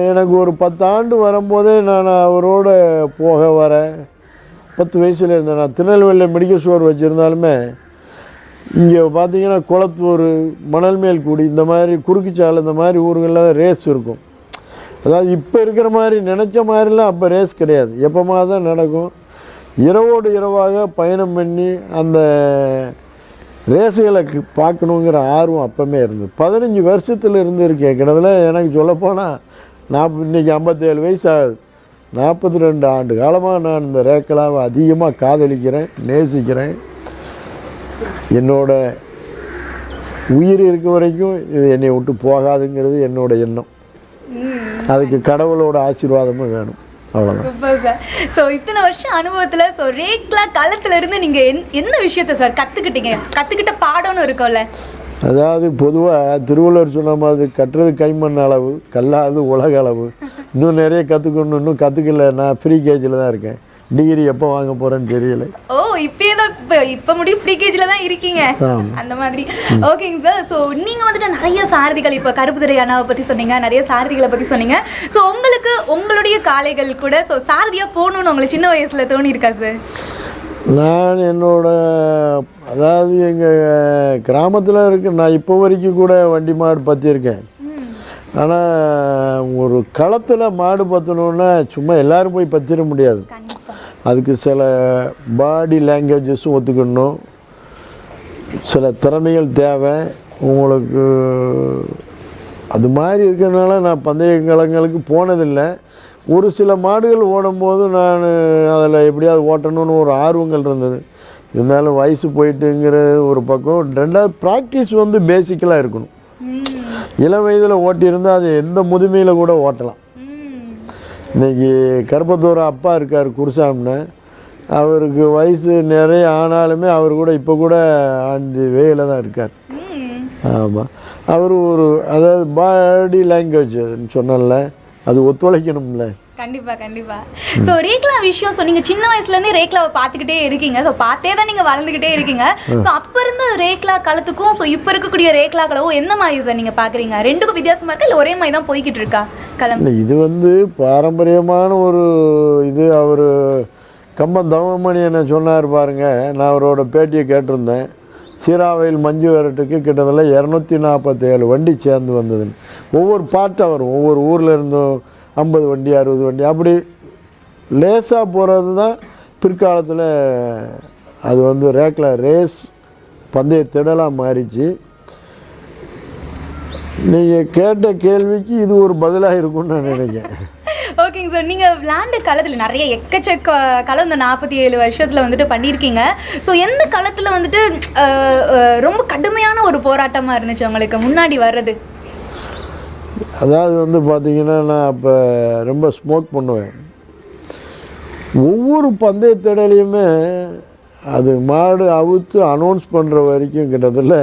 எனக்கு ஒரு 10 ஆண்டு வரும்போதே நான் அவரோட போக வர 10 வயசில் இருந்தேன். நான் திருநெல்வேலியில் மெடிக்கல் ஸ்டோர் வச்சுருந்தாலுமே இங்கே பார்த்தீங்கன்னா குளத்தூர், மணல்மேல்குடி, இந்த மாதிரி குறுக்குச்சாலை, இந்த மாதிரி ஊர்களில் தான் ரேஸ் இருக்கும். அதாவது இப்போ இருக்கிற மாதிரி நினச்ச மாதிரிலாம் அப்போ ரேஸ் கிடையாது, எப்போமா தான் நடக்கும். இரவோடு இரவாக பயணம் பண்ணி அந்த ரேஸுகளை பார்க்கணுங்கிற ஆர்வம் அப்போமே இருந்தது. 15 வருஷத்தில் இருந்து இருக்கேன். கிட்டத்தட்ட எனக்கு சொல்லப்போனால் நான் இன்றைக்கி 57 வயசு ஆகுது. 42 ஆண்டு காலமாக நான் இந்த ரேக்கலாவை அதிகமாக காதலிக்கிறேன், நேசிக்கிறேன். என்னோட உயிர் இருக்க வரைக்கும் இது என்னை விட்டு போகாதுங்கிறது என்னோட எண்ணம். அதுக்கு கடவுளோட ஆசீர்வாதமும் வேணும், அவ்வளோதான். Super sir. ஸோ இத்தனை வருஷம் அனுபவத்தில் ஸோ ரேக்லா களத்துலேருந்து நீங்கள் என்ன விஷயத்த சார் கற்றுக்கிட்டீங்க? கற்றுக்கிட்ட பாடம்னு இருக்கும்ல? அதாவது பொதுவாக திருவள்ளுவர் சொன்ன மாதிரி கட்டுறது கைமண் அளவு, கல்லாது உலக அளவு. இன்னும் நிறைய கற்றுக்கணும், இன்னும் கற்றுக்கல. நான் ஃப்ரீ கேஜில் தான் இருக்கேன். டிகிரி எப்போ வாங்க போகிறேன்னு தெரியல. ஓ, இப்போயே தான் இப்போ முடியும் ஃப்ரீ கேஜில் தான் இருக்கீங்க அந்த மாதிரி. ஓகேங்க சார். ஸோ நீங்கள் வந்துட்டு நிறைய சாரதிகள், இப்போ கருப்புதுரை அண்ணாவை பற்றி சொன்னீங்க, நிறைய சாரதிகளை பற்றி சொன்னீங்க. ஸோ உங்களுக்கு உங்களுடைய காளைகள் கூட ஸோ சாரதியாக போகணுன்னு உங்களுக்கு சின்ன வயசில் தோணி இருக்கா சார்? நான் அதாவது எங்கள் கிராமத்தில் இருக்க நான் இப்போ வரைக்கும் கூட வண்டி மாடு பற்றியிருக்கேன். ஆனால் ஒரு களத்தில் மாடு பற்றணுன்னா சும்மா எல்லோரும் போய் பற்றிட முடியாது. அதுக்கு சில பாடி லாங்குவேஜஸும் ஒத்துக்கணும், சில திறமைகள் தேவை உங்களுக்கு. அது மாதிரி இருக்கிறதுனால நான் பந்தய களங்களுக்கு போனதில்லை. ஒரு சில மாடுகள் ஓடும்போது நான் அதில் எப்படியாவது ஓட்டணும்னு ஒரு ஆர்வங்கள் இருந்தது. இருந்தாலும் வயசு போயிட்டுங்கிற ஒரு பக்கம். ரெண்டாவது ப்ராக்டிஸ் வந்து பேசிக்கலாக இருக்கணும். இளம் வயதில் ஓட்டியிருந்தால் அது எந்த முதுமையில் கூட ஓட்டலாம். இன்றைக்கி கருப்பத்தூர் அப்பா இருக்கார் குருசாமின்னு, அவருக்கு வயசு நிறைய ஆனாலுமே அவர் கூட இப்போ கூட அந்த வேயில் தான் இருக்கார். ஆமாம், அவர் அதாவது பாடி லாங்குவேஜ் சொன்னல அது ஒத்துழைக்கணும்ல. கண்டிப்பா கண்டிப்பா. ஸோ ரேக்லா விஷயம் சொன்னீங்க, சின்ன வயசுலேருந்தே ரேக்லாவை பார்த்துக்கிட்டே இருக்கீங்க. ஸோ பார்த்தே தான் நீங்கள் வளர்ந்துக்கிட்டே இருக்கீங்க. ஸோ அப்போ இருந்த ரேக்லா காலத்துக்கும் ஸோ இப்போ இருக்கக்கூடிய ரேக்லா கலவும் என்ன மாதிரி சார் நீங்கள் பார்க்குறீங்க? ரெண்டுக்கும் வித்தியாசமாக இருக்கா இல்லை ஒரே மாதிரி தான் போய்கிட்டு இருக்கா களம்? இது வந்து பாரம்பரியமான ஒரு இது. அவர் கம்பன் தவமணி என்ன சொன்னார் பாருங்க, நான் அவரோட பேட்டியை கேட்டிருந்தேன். சீராவையில் மஞ்சு விரட்டுக்கு கிட்டத்தட்ட 247 வண்டி சேர்ந்து வந்ததுன்னு. ஒவ்வொரு பாட்டாக வரும், ஒவ்வொரு ஊரில் இருந்தும் 50 வண்டி 60 வண்டி அப்படி லேசாக போகிறது தான் பிற்காலத்தில் அது வந்து ரேக்லா ரேஸ் பந்தய திடலாக மாறிச்சு. நீங்கள் கேட்ட கேள்விக்கு இது ஒரு பதிலாக இருக்கும்னு நான் நினைக்கிறேன். ஓகேங்க சார், நீங்கள் விளையாண்ட காலத்தில் நிறைய எக்கச்சக்க காலம் இந்த 47 வருஷத்தில் வந்துட்டு பண்ணியிருக்கீங்க. ஸோ எந்த காலத்தில் வந்துட்டு ரொம்ப கடுமையான ஒரு போராட்டமாக இருந்துச்சு உங்களுக்கு முன்னாடி வர்றது? அதாவது வந்து பார்த்திங்கன்னா, நான் அப்போ ரொம்ப ஸ்மோக் பண்ணுவேன். ஒவ்வொரு பந்தய திடலையுமே அது மாடு அவுத்து அனௌன்ஸ் பண்ணுற வரைக்கும் கிட்டத்தட்ட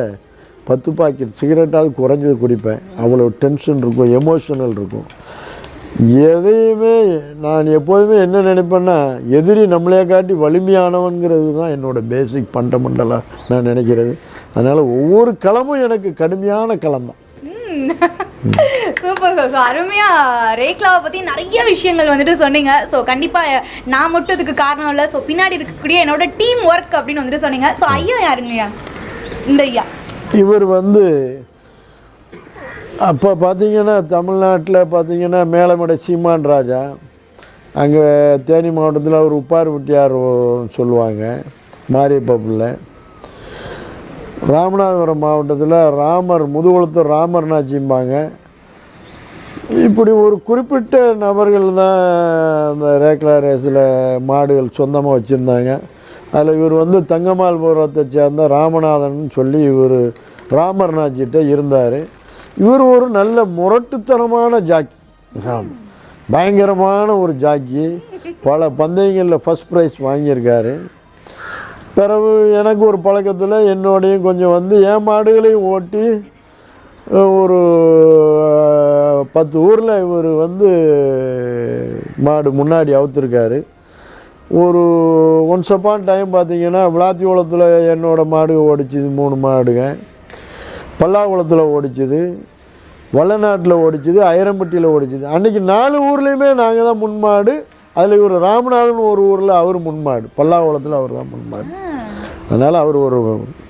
10 பாக்கெட் சிகரெட்டாவது குறைஞ்சது குடிப்பேன். அவ்வளோ டென்ஷன் இருக்கும், எமோஷனல் இருக்கும். எதையுமே நான் எப்போதுமே என்ன நினைப்பேன்னா, எதிரி நம்மளே காட்டி வலிமையானவங்கிறது தான் என்னோடய பேசிக் ஃபண்டமெண்டலாக நான் நினைக்கிறது. அதனால் ஒவ்வொரு களமும் எனக்கு கடுமையான களம் தான். Super sir. ஸோ அருமையாக ரேக்லாவை பற்றி நிறைய விஷயங்கள் வந்துட்டு சொன்னீங்க. ஸோ கண்டிப்பாக நான் மட்டும் இதுக்கு காரணம் இல்லை, ஸோ பின்னாடி இருக்கக்கூடிய என்னோட டீம் ஒர்க் அப்படின்னு வந்துட்டு சொன்னீங்க. ஸோ ஐயா யாருங்கய்யா? இந்த ஐயா இவர் வந்து அப்போ பார்த்திங்கன்னா தமிழ்நாட்டில் பார்த்திங்கன்னா மேலமடை சீமான் ராஜா, அங்கே தேனி மாவட்டத்தில் அவர் உப்பார் வெட்டியார் சொல்லுவாங்க, மாரியப்ப பிள்ளை. ராமநாதபுரம் மாவட்டத்தில் ராமர் முதுகுளத்தூர் ராமர் நாச்சிம்பாங்க. இப்படி ஒரு குறிப்பிட்ட நபர்கள் தான் அந்த ரேக்லா ரேஸில் மாடுகள் சொந்தமாக வச்சுருந்தாங்க. அதில் இவர் வந்து தங்கமால்புரத்தை சேர்ந்த ராமநாதன் சொல்லி இவர் ராமர் நாச்சிகிட்ட இருந்தார். இவர் ஒரு நல்ல முரட்டுத்தனமான ஜாக்கி, பயங்கரமான ஒரு ஜாக்கி. பல பந்தயங்களில் ஃபஸ்ட் ப்ரைஸ் வாங்கியிருக்காரு. பிறகு எனக்கு ஒரு பழக்கத்தில் என்னோடையும் கொஞ்சம் வந்து என் மாடுகளையும் ஓட்டி ஒரு 10 ஊரில் இவர் வந்து மாடு முன்னாடி அவுத்துருக்காரு. ஒரு ஒன்ஸ் அப்பான் டைம் பார்த்திங்கன்னா விளாத்திக்குளத்தில் என்னோடய மாடு ஓடிச்சுது 3 மாடுங்க, பல்லாக்குளத்தில் ஓடிச்சுது, வல்லநாட்டில் ஓடிச்சுது, ஐரம்பட்டியில் ஓடிச்சுது. அன்றைக்கி 4 ஊர்லேயுமே நாங்கள் தான் முன்மாடு. அதில் இவர் ராமநாதன் ஒரு ஊரில் அவர் முன்மாடு, பல்லாக்குளத்தில் அவர் தான் முன்மாடு. அதனால் அவர் ஒரு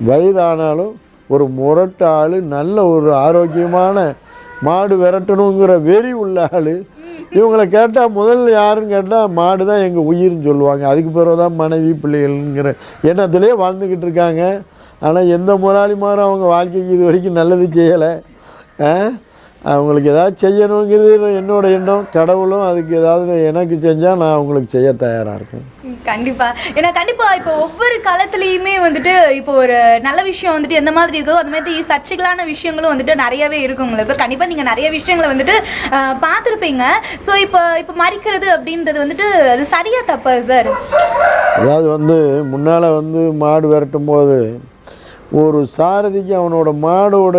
வயதானாலும் ஒரு முரட்டு ஆள், நல்ல ஒரு ஆரோக்கியமான மாடு விரட்டணுங்கிற வெறி உள்ள ஆள். இவங்களை கேட்டால் முதல்ல யாருன்னு கேட்டால் மாடு தான் எங்கள் உயிர்னு சொல்லுவாங்க. அதுக்கு பிறகு தான் மனைவி பிள்ளைகள்ங்கிற எண்ணத்திலே வாழ்ந்துக்கிட்டு இருக்காங்க. ஆனால் எந்த முதலாளிமாரும் அவங்க வாழ்க்கைக்கு இது வரைக்கும் நல்லது செய்யலை. அவங்களுக்கு ஏதாவது செய்யணுங்கிறது என்னோடய எண்ணம். கடவுளும் அதுக்கு ஏதாவது எனக்கு செஞ்சால் நான் அவங்களுக்கு செய்ய தயாராக இருக்கேன். கண்டிப்பாக. ஏன்னா கண்டிப்பாக இப்போ ஒவ்வொரு காலத்துலேயுமே வந்துட்டு இப்போ ஒரு நல்ல விஷயம் வந்துட்டு எந்த மாதிரி இருக்கோ அது மாதிரி சர்ச்சைகளான விஷயங்களும் வந்துட்டு நிறையவே இருக்குங்களா சார்? கண்டிப்பாக நீங்கள் நிறைய விஷயங்களை வந்துட்டு பார்த்துருப்பீங்க. ஸோ இப்போ மறிக்கிறது அப்படின்றது வந்துட்டு அது சரியாக தப்பா சார்? அதாவது வந்து முன்னால் வந்து மாடு விரட்டும் போது ஒரு சாரதிக்கு அவனோட மாடோட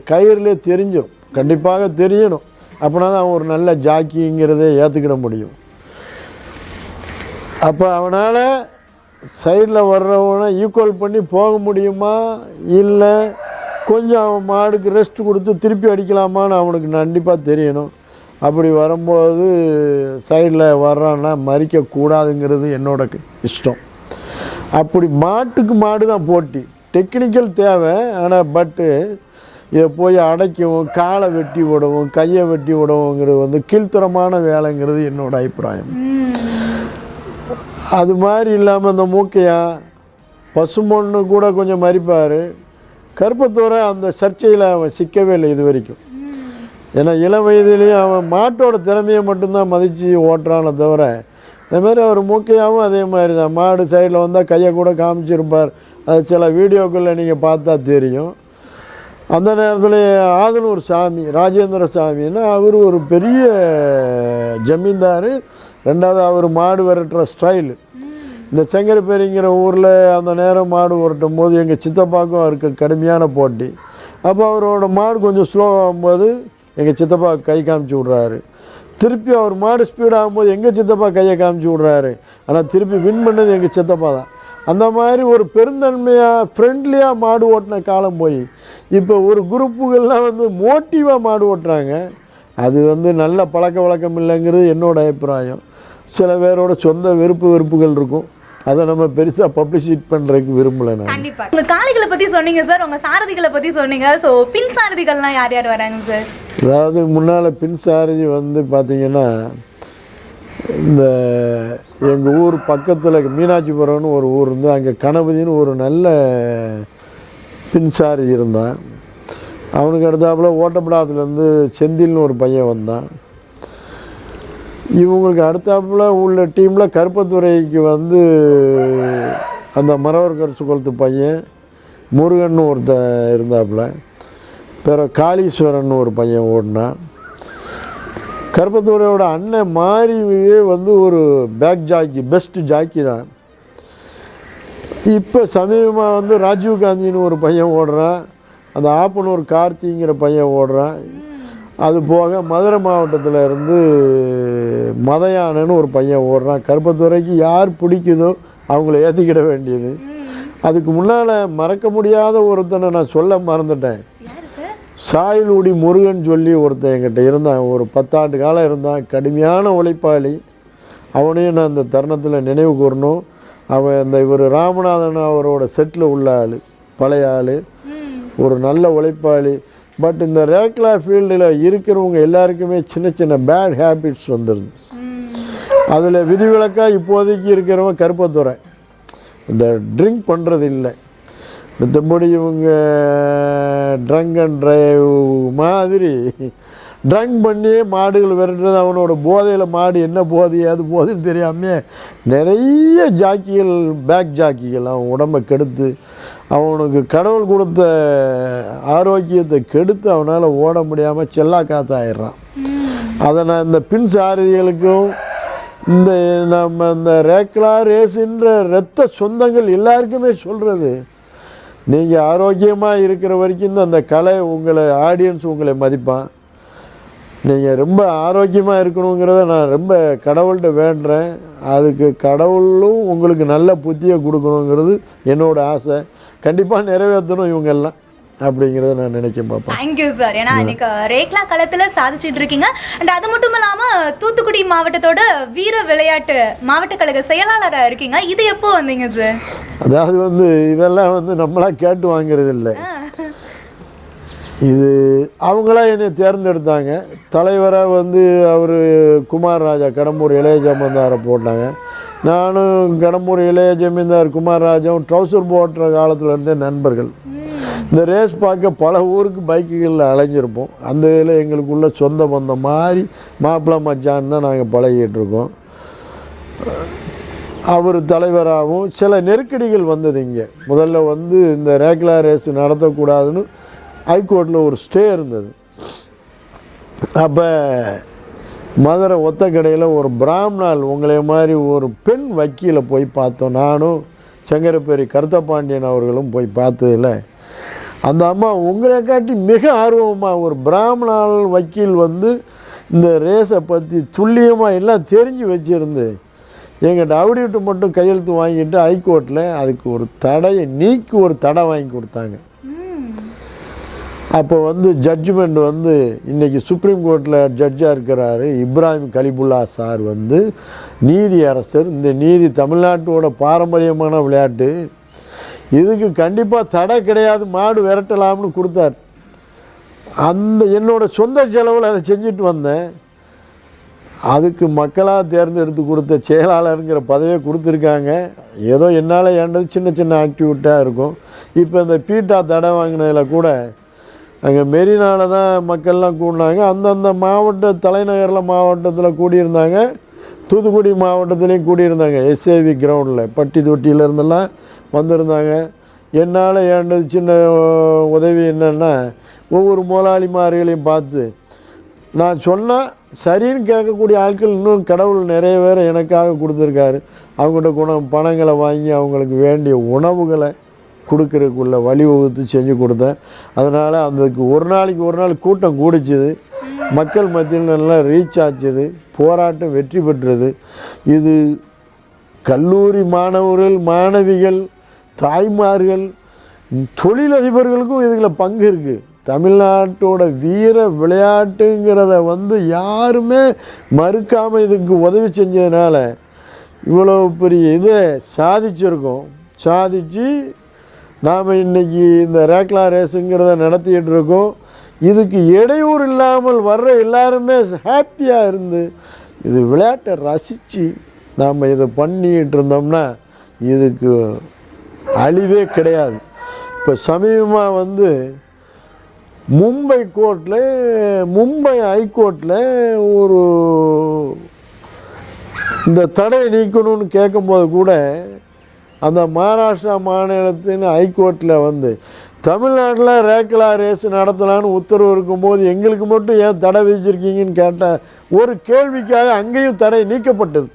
கயிறுலேயே தெரிஞ்சிடும், கண்டிப்பாக தெரியணும். அப்படின்னா தான் அவன் ஒரு நல்ல ஜாக்கிங்கிறத ஏற்றுக்கிட முடியும். அப்போ அவனால் சைடில் வர்றவனை ஈக்குவல் பண்ணி போக முடியுமா, இல்லை கொஞ்சம் அவன் மாடுக்கு ரெஸ்ட் கொடுத்து திருப்பி அடிக்கலாமான்னு அவனுக்கு கண்டிப்பாக தெரியணும். அப்படி வரும்போது சைடில் வர்றான்னா மறிக்கக்கூடாதுங்கிறது என்னோட இஷ்டம். அப்படி மாட்டுக்கு மாடு தான் போட்டி. டெக்னிக்கல் தேவை, ஆனால் பட்டு இதை போய் அடைக்கவும் காலை வெட்டி விடவும் கையை வெட்டி விடவுங்கிறது வந்து கீழ்த்தரமான வேலைங்கிறது என்னோட அபிப்பிராயம். அது மாதிரி இல்லாமல் இந்த மூக்கையா பசுமொன்று கூட கொஞ்சம் மறிப்பார். கருப்பத்தூரை அந்த சர்ச்சையில் அவன் சிக்கவே இல்லை இது வரைக்கும். ஏன்னா இளம் வயதுலேயும் அவன் மாட்டோட திறமையை மட்டும்தான் மதித்து ஓட்டுறானே தவிர, அதுமாதிரி அவர் மூக்கையாகவும் அதே மாதிரி தான். மாடு சைடில் வந்தால் கையை கூட காமிச்சிருப்பார். அது சில வீடியோக்களில் நீங்கள் பார்த்தா தெரியும். அந்த நேரத்தில் ஆதனூர் சாமி, ராஜேந்திர சாமின்னா அவர் ஒரு பெரிய ஜமீன்தார். ரெண்டாவது அவர் மாடு விரட்டுற ஸ்டைலு. இந்த செங்கரப்பேரிங்கிற ஊரில் அந்த நேரம் மாடு விரட்டும் போது எங்கள் சித்தப்பாக்கும் அவருக்கு கடுமையான போட்டி. அப்போ அவரோட மாடு கொஞ்சம் ஸ்லோ ஆகும்போது எங்கள் சித்தப்பா கை காமிச்சு விட்றாரு. திருப்பி அவர் மாடு ஸ்பீட் ஆகும்போது எங்கள் சித்தப்பா கையை காமிச்சு விட்றாரு. ஆனால் திருப்பி வின் பண்ணது எங்கள் சித்தப்பா தான். அந்த மாதிரி ஒரு பெருந்தன்மையாக ஃப்ரெண்ட்லியாக மாடு ஓட்டின காலம் போய் இப்போ ஒரு குரூப்புகள்லாம் வந்து மோட்டிவாக மாடு ஓட்டுறாங்க. அது வந்து நல்ல பழக்க வழக்கம் இல்லைங்கிறது என்னோடய அபிப்பிராயம். சில பேரோட சொந்த வெறுப்புகள் இருக்கும். அதை நம்ம பெருசாக பப்ளிசிட் பண்ணுறதுக்கு விரும்பலை. நான் கண்டிப்பாக உங்கள் காளைகளை பற்றி சொன்னீங்க சார், உங்கள் சாரதிகளை பற்றி சொன்னீங்க. ஸோ பின் சாரதிகள்லாம் யார் யார் வராங்க சார்? அதாவது முன்னால் பின் சாரதி வந்து பார்த்திங்கன்னா, இந்த எங்கள் ஊர் பக்கத்தில் மீனாட்சிபுரம்னு ஒரு ஊர் இருந்து அங்கே கணபதினு ஒரு நல்ல பின்சாரதி இருந்தான். அவனுக்கு அடுத்தாப்புல ஓட்டப்படாதுலேருந்து செந்தில்னு ஒரு பையன் வந்தான். இவங்களுக்கு அடுத்தாப்புல உள்ள டீமில் கருப்பத்துறைக்கு வந்து அந்த மரவர் கரிசு குளத்து பையன் முருகன் ஒருத்த இருந்தாப்புல. பிற காளீஸ்வரன் ஒரு பையன் ஓடினான். கருப்பத்துறையோட அண்ணன் மாறியே வந்து ஒரு பேக் ஜாக்கி, பெஸ்ட் ஜாக்கி தான். இப்போ சமீபமாக வந்து ராஜீவ் காந்தின்னு ஒரு பையன் ஓடுறான். அந்த ஆப்பனூர் கார்த்திங்கிற பையன் ஓடுறான். அது போக மதுரை மாவட்டத்தில் இருந்து மதையானன்னு ஒரு பையன் ஓடுறான். கருப்பத்துறைக்கு யார் பிடிக்குதோ அவங்கள ஏற்றிக்கிட வேண்டியது. அதுக்கு முன்னால் மறக்க முடியாத ஒருத்தனை நான் சொல்ல மறந்துட்டேன். சாயலூடி முருகன் சொல்லி ஒருத்தன் என்கிட்ட இருந்தான். ஒரு 10 ஆண்டு காலம் இருந்தான். கடுமையான உழைப்பாளி. அவனையும் நான் இந்த தருணத்தில் நினைவு கூறணும். அவன் இந்த இவர் ராமநாதன் அவரோட செட்டில் உள்ள ஆள், பழைய ஆள், ஒரு நல்ல உழைப்பாளி. பட் இந்த ரேக்லா ஃபீல்டில் இருக்கிறவங்க எல்லாருக்குமே சின்ன சின்ன பேட் ஹேபிட்ஸ் வந்துடுது. அதில் விதிவிலக்காக இப்போதைக்கு இருக்கிறவங்க கருப்பத்துறை. இந்த ட்ரிங்க் பண்ணுறது இல்லை. மற்றபடி இவங்க ட்ரங்க் அண்ட் ட்ரைவ் மாதிரி ட்ரங்க் பண்ணியே மாடுகள் விரட்டுறது. அவனோட போதையில் மாடு என்ன போதை அது போதைன்னு தெரியாமல் நிறைய ஜாக்கிகள், பேக் ஜாக்கிகள் அவன் உடம்பை கெடுத்து அவனுக்கு கடவுள் கொடுத்த ஆரோக்கியத்தை கெடுத்து அவனால் ஓட முடியாமல் செல்லா காசு ஆயிடுறான். அதை நான் இந்த பின் சாரதிகளுக்கும் இந்த நம்ம இந்த ரேக்லா ரேஸுன்ற இரத்த சொந்தங்கள் எல்லாருக்குமே சொல்கிறது, நீங்கள் ஆரோக்கியமாக இருக்கிற வரைக்கும் தான் அந்த கலை உங்களை, ஆடியன்ஸ் உங்களை மதிப்பான். நீங்கள் ரொம்ப ஆரோக்கியமாக இருக்கணுங்கிறத நான் ரொம்ப கடவுள்கிட்ட வேண்டுறேன். அதுக்கு கடவுளும் உங்களுக்கு நல்ல புத்தியை கொடுக்கணுங்கிறது என்னோடய ஆசை. கண்டிப்பாக நிறைவேற்றணும் இவங்கெல்லாம் அப்படிங்கிறத நான் நினைக்க பார்ப்பேன். Thank you sir. ஏன்னா இன்னைக்கு ரேக்லா களத்தில் சாதிச்சுட்டு இருக்கீங்க. அண்ட் அது மட்டும் இல்லாமல் தூத்துக்குடி மாவட்டத்தோட வீர விளையாட்டு மாவட்ட கழக செயலாளராக இருக்கீங்க. இது எப்போ வந்தீங்க சார்? அதாவது வந்து இதெல்லாம் வந்து நம்மளாம் கேட்டு வாங்கிறது இல்லை. இது அவங்களாம் என்னை தேர்ந்தெடுத்தாங்க. தலைவராக வந்து அவர் குமார் ராஜா, கடம்பூர் இளைய ஜமீன்தாரை போட்டாங்க. நானும் கடம்பூர் இளைய ஜமீன்தார் குமார் ராஜாவும் ட்ரௌசர் போட்டுற காலத்தில் நண்பர்கள். இந்த ரேஸ் பார்க்க பல ஊருக்கு பைக்குகளில் அலைஞ்சிருப்போம். அந்த இதில் எங்களுக்குள்ள சொந்த பந்தம் மாதிரி மாப்பிள்ளை மச்சான் தான் நாங்கள் பழகிட்டு இருக்கோம். அவர் தலைவராகவும் சில நெருக்கடிகள் வந்தது. இங்கே முதல்ல வந்து இந்த ரேக்லா ரேஸ் நடத்தக்கூடாதுன்னு ஹைகோர்ட்டில் ஒரு ஸ்டே இருந்தது. அப்போ மதுரை ஒத்தக்கடையில் ஒரு பிராமணால் உங்களை மாதிரி ஒரு பெண் வக்கீலை போய் பார்த்தோம். நானும் செங்கரப்பேரி கருத்தப்பாண்டியன் அவர்களும் போய் பார்த்ததில்ல. அந்த அம்மா உங்களை காட்டி மிக ஆர்வமாக ஒரு பிராமணால் வக்கீல் வந்து இந்த ரேஸை பற்றி துல்லியமாக எல்லாம் தெரிஞ்சு வச்சுருந்து எங்கிட்ட அவுடிவிட்டு மட்டும் கையெழுத்து வாங்கிட்டு ஹைகோர்ட்டில் அதுக்கு ஒரு தடையை நீக்கி ஒரு தடை வாங்கி கொடுத்தாங்க. அப்போ வந்து ஜட்ஜ்மெண்ட் வந்து இன்றைக்கி சுப்ரீம் கோர்ட்டில் ஜட்ஜாக இருக்கிறாரு இப்ராஹிம் கலிபுல்லா சார் வந்து நீதி அரசர். இந்த நீதி தமிழ்நாட்டோட பாரம்பரியமான விளையாட்டு, இதுக்கு கண்டிப்பாக தடை கிடையாது, மாடு விரட்டலாம்னு கொடுத்தார். அந்த என்னோடய சொந்த செலவில் அதை செஞ்சுட்டு வந்தேன். அதுக்கு மக்களாக தேர்ந்தெடுத்து கொடுத்த செயலாளருங்கிற பதவியை கொடுத்துருக்காங்க. ஏதோ என்னால் ஏண்டது சின்ன சின்ன ஆக்டிவிட்டாக இருக்கும். இப்போ இந்த பீட்டா தடை வாங்கினதில் கூட அங்கே மெரினாவில் தான் மக்கள்லாம் கூடினாங்க. அந்தந்த மாவட்ட தலைநகரில் மாவட்டத்தில் கூடியிருந்தாங்க, தூத்துக்குடி மாவட்டத்துலேயும் கூடியிருந்தாங்க. எஸ்ஏவி கிரவுண்டில் பட்டி தொட்டியிலேருந்தெல்லாம் வந்திருந்தாங்க. என்னால் ஏண்டது சின்ன உதவி என்னென்னா, ஒவ்வொரு முதலாளிமார்களையும் பார்த்து நான் சொன்னால் சரின்னு கேட்கக்கூடிய ஆட்கள் இன்னும் கடவுள் நிறைய பேர் எனக்காக கொடுத்துருக்காரு. அவங்கள்ட்ட பணங்களை வாங்கி அவங்களுக்கு வேண்டிய உணவுகளை கொடுக்கறதுக்குள்ள வழிவகுத்து செஞ்சு கொடுத்தேன். அதனால் அதுக்கு ஒரு நாள் கூட்டம் கூடிச்சுது, மக்கள் மத்தியில் நல்லா ரீச் ஆச்சுது, போராட்டம் வெற்றி பெற்றது. இது கல்லூரி மாணவர்கள், மாணவிகள், தாய்மார்கள், தொழிலதிபர்களுக்கும் இதில் பங்கு இருக்குது. தமிழ்நாட்டோட வீர விளையாட்டுங்கிறத வந்து யாருமே மறுக்காமல் இதுக்கு உதவி செஞ்சதுனால இவ்வளோ பெரிய இதை சாதிச்சிருக்கோம். சாதித்து நாம் இன்றைக்கி இந்த ரேக்லா ரேஸுங்கிறத நடத்திக்கிட்டு இருக்கோம். இதுக்கு இடையூறு இல்லாமல் வர்ற எல்லாருமே ஹாப்பியாக இருந்து இது விளையாட்டை ரசித்து நாம் இதை பண்ணிக்கிட்டு இருந்தோம்னா இதுக்கு அழிவே கிடையாது. இப்போ சமீபமாக வந்து மும்பை ஹைகோர்ட்டில் ஒரு இந்த தடையை நீக்கணும்னு கேட்கும்போது கூட அந்த மகாராஷ்டிரா மாநிலத்தின் ஹைகோர்ட்டில் வந்து தமிழ்நாட்டில் ரேக்லா ரேஸ் நடத்தலான்னு உத்தரவு இருக்கும்போது எங்களுக்கு மட்டும் ஏன் தடை விதிச்சிருக்கீங்கன்னு கேட்ட ஒரு கேள்விக்காக அங்கேயும் தடை நீக்கப்பட்டது.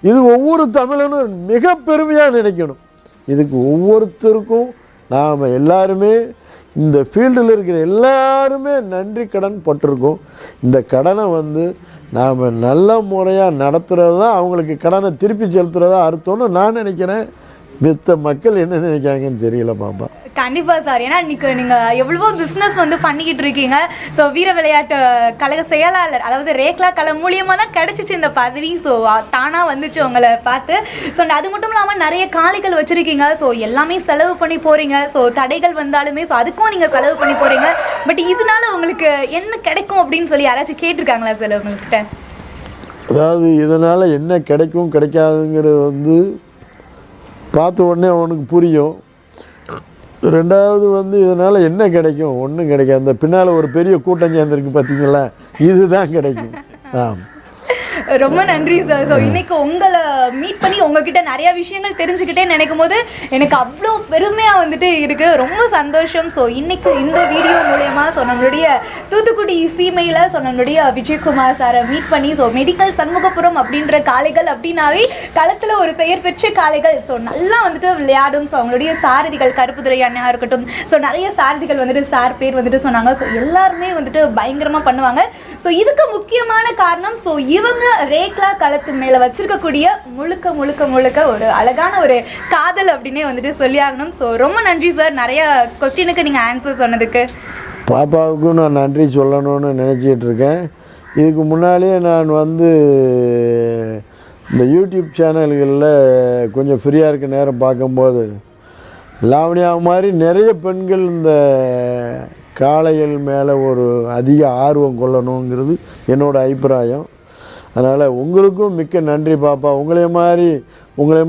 இது ஒவ்வொரு தமிழனும் மிக பெருமையாக நினைக்கணும். இதுக்கு ஒவ்வொருத்தருக்கும் நாம் எல்லாருமே இந்த ஃபீல்டில் இருக்கிற எல்லாருமே நன்றி கடன் பட்டிருக்கோம். இந்த கடனை வந்து நாம் நல்ல முறையாக நடத்துகிறது தான் அவங்களுக்கு கடனை திருப்பி செலுத்துகிறதா அர்த்தம்னு நான் நினைக்கிறேன். மித்த மக்கள் என்ன நினைக்காங்கன்னு தெரியல பாப்பா. கண்டிப்பாக சார், ஏன்னா இன்னைக்கு நீங்கள் எவ்வளவோ பிஸ்னஸ் வந்து பண்ணிக்கிட்டு இருக்கீங்க. ஸோ வீர விளையாட்டு கழக செயலாளர், அதாவது ரேக்லா கலை மூலியமாக தான் கிடச்சிச்சு இந்த பதவி. ஸோ தானாக வந்துச்சு உங்களை பார்த்து. ஸோ அது மட்டும் இல்லாமல் நிறைய காளைகள் வச்சுருக்கீங்க. ஸோ எல்லாமே செலவு பண்ணி போகிறீங்க. ஸோ தடைகள் வந்தாலுமே ஸோ அதுக்கும் நீங்கள் செலவு பண்ணி போகிறீங்க. பட் இதனால உங்களுக்கு என்ன கிடைக்கும் அப்படின்னு சொல்லி யாராச்சும் கேட்டிருக்காங்களா சார் உங்கள்கிட்ட? அதாவது இதனால் என்ன கிடைக்கும் கிடைக்காதுங்கிறது வந்து பார்த்த உடனே அவனுக்கு புரியும். ரெண்டாவது வந்து இதனால் என்ன கிடைக்கும், ஒன்றும் கிடைக்காது. அந்த பின்னால் ஒரு பெரிய கூட்டம் சேர்ந்துருக்கு பார்த்தீங்களா, இதுதான் கிடைக்கும். ரொம்ப நன்றி சார். ஸோ இன்னைக்கு உங்களை மீட் பண்ணி உங்ககிட்ட நிறைய விஷயங்கள் தெரிஞ்சுக்கிட்டே நினைக்கும் போது எனக்கு அவ்வளோ பெருமையாக வந்துட்டு இருக்குது. ரொம்ப சந்தோஷம். ஸோ இன்னைக்கு இந்த வீடியோ மூலயமா ஸோ நம்மளுடைய தூத்துக்குடி சீமையில் ஸோ நம்மளுடைய விஜயகுமார் சாரை மீட் பண்ணி ஸோ மெடிக்கல் சண்முகபுரம் அப்படின்ற காளைகள் அப்படின்னாவே களத்தில் ஒரு பெயர் பெற்ற காளைகள் ஸோ நல்லா வந்துட்டு விளையாடும். ஸோ அவங்களுடைய சாரதிகள் கருப்புதுரை அண்ணா இருக்கட்டும், ஸோ நிறைய சாரதிகள் வந்துட்டு சார் பேர் வந்துட்டு சொன்னாங்க. ஸோ எல்லாருமே வந்துட்டு பயங்கரமாக பண்ணுவாங்க. ஸோ இதுக்கு முக்கியமான காரணம் ஸோ இவங்க ரேக்லா களத்து மேலே வச்சிருக்கக்கூடிய முழுக்க முழுக்க முழுக்க ஒரு அழகான ஒரு காதல் அப்படின்னே வந்துட்டு சொல்லி ஆகணும். ஸோ ரொம்ப நன்றி சார், நிறைய கொஸ்டினுக்கு நீங்கள் ஆன்சர் சொன்னதுக்கு. பாப்பாவுக்கும் நான் நன்றி சொல்லணும்னு நினச்சிக்கிட்டு இருக்கேன். இதுக்கு முன்னாலேயே நான் வந்து இந்த யூடியூப் சேனல்களில் கொஞ்சம் ஃப்ரீயாக இருக்க நேரம் பார்க்கும்போது லாவணியா மாதிரி நிறைய பெண்கள் இந்த காளைகள் மேலே ஒரு அதிக ஆர்வம் கொள்ளணுங்கிறது என்னோடய அபிப்பிராயம். அதனால் உங்களுக்கும் மிக்க நன்றி பாப்பா. உங்களை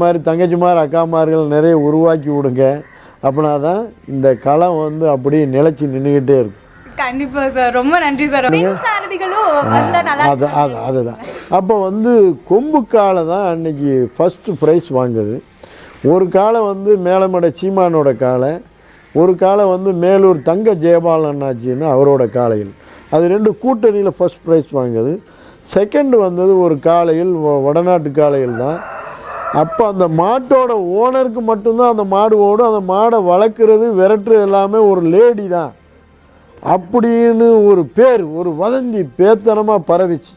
மாதிரி தங்கச்சிமார் அக்காமார்கள் நிறைய உருவாக்கி விடுங்க. அப்படின்னா தான் இந்த களம் வந்து அப்படியே நிலைச்சி நின்றுக்கிட்டே இருக்கும். கண்டிப்பாக சார், ரொம்ப நன்றி சார். அதுதான். அப்போ வந்து கொம்பு காளை தான் அன்றைக்கி ஃபஸ்ட்டு ப்ரைஸ் வாங்குது. ஒரு காளை வந்து மேலமடை சீமானோட காளை, ஒரு காளை வந்து மேலூர் தங்க ஜெயபாலன் அண்ணாச்சின்னு அவரோட காளைகள். அது ரெண்டு கூட்டணியில் ஃபஸ்ட் ப்ரைஸ் வாங்குது. செகண்ட் வந்தது ஒரு காளையில் வடநாட்டு காளைகள் தான். அப்போ அந்த மாட்டோட ஓனருக்கு மட்டும்தான் அந்த மாடு ஓடும். அந்த மாடை வளர்க்குறது விரட்டுறது எல்லாமே ஒரு லேடி தான் அப்படின்னு ஒரு பேர், ஒரு வதந்தி பேத்தனமாக பரவிச்சு.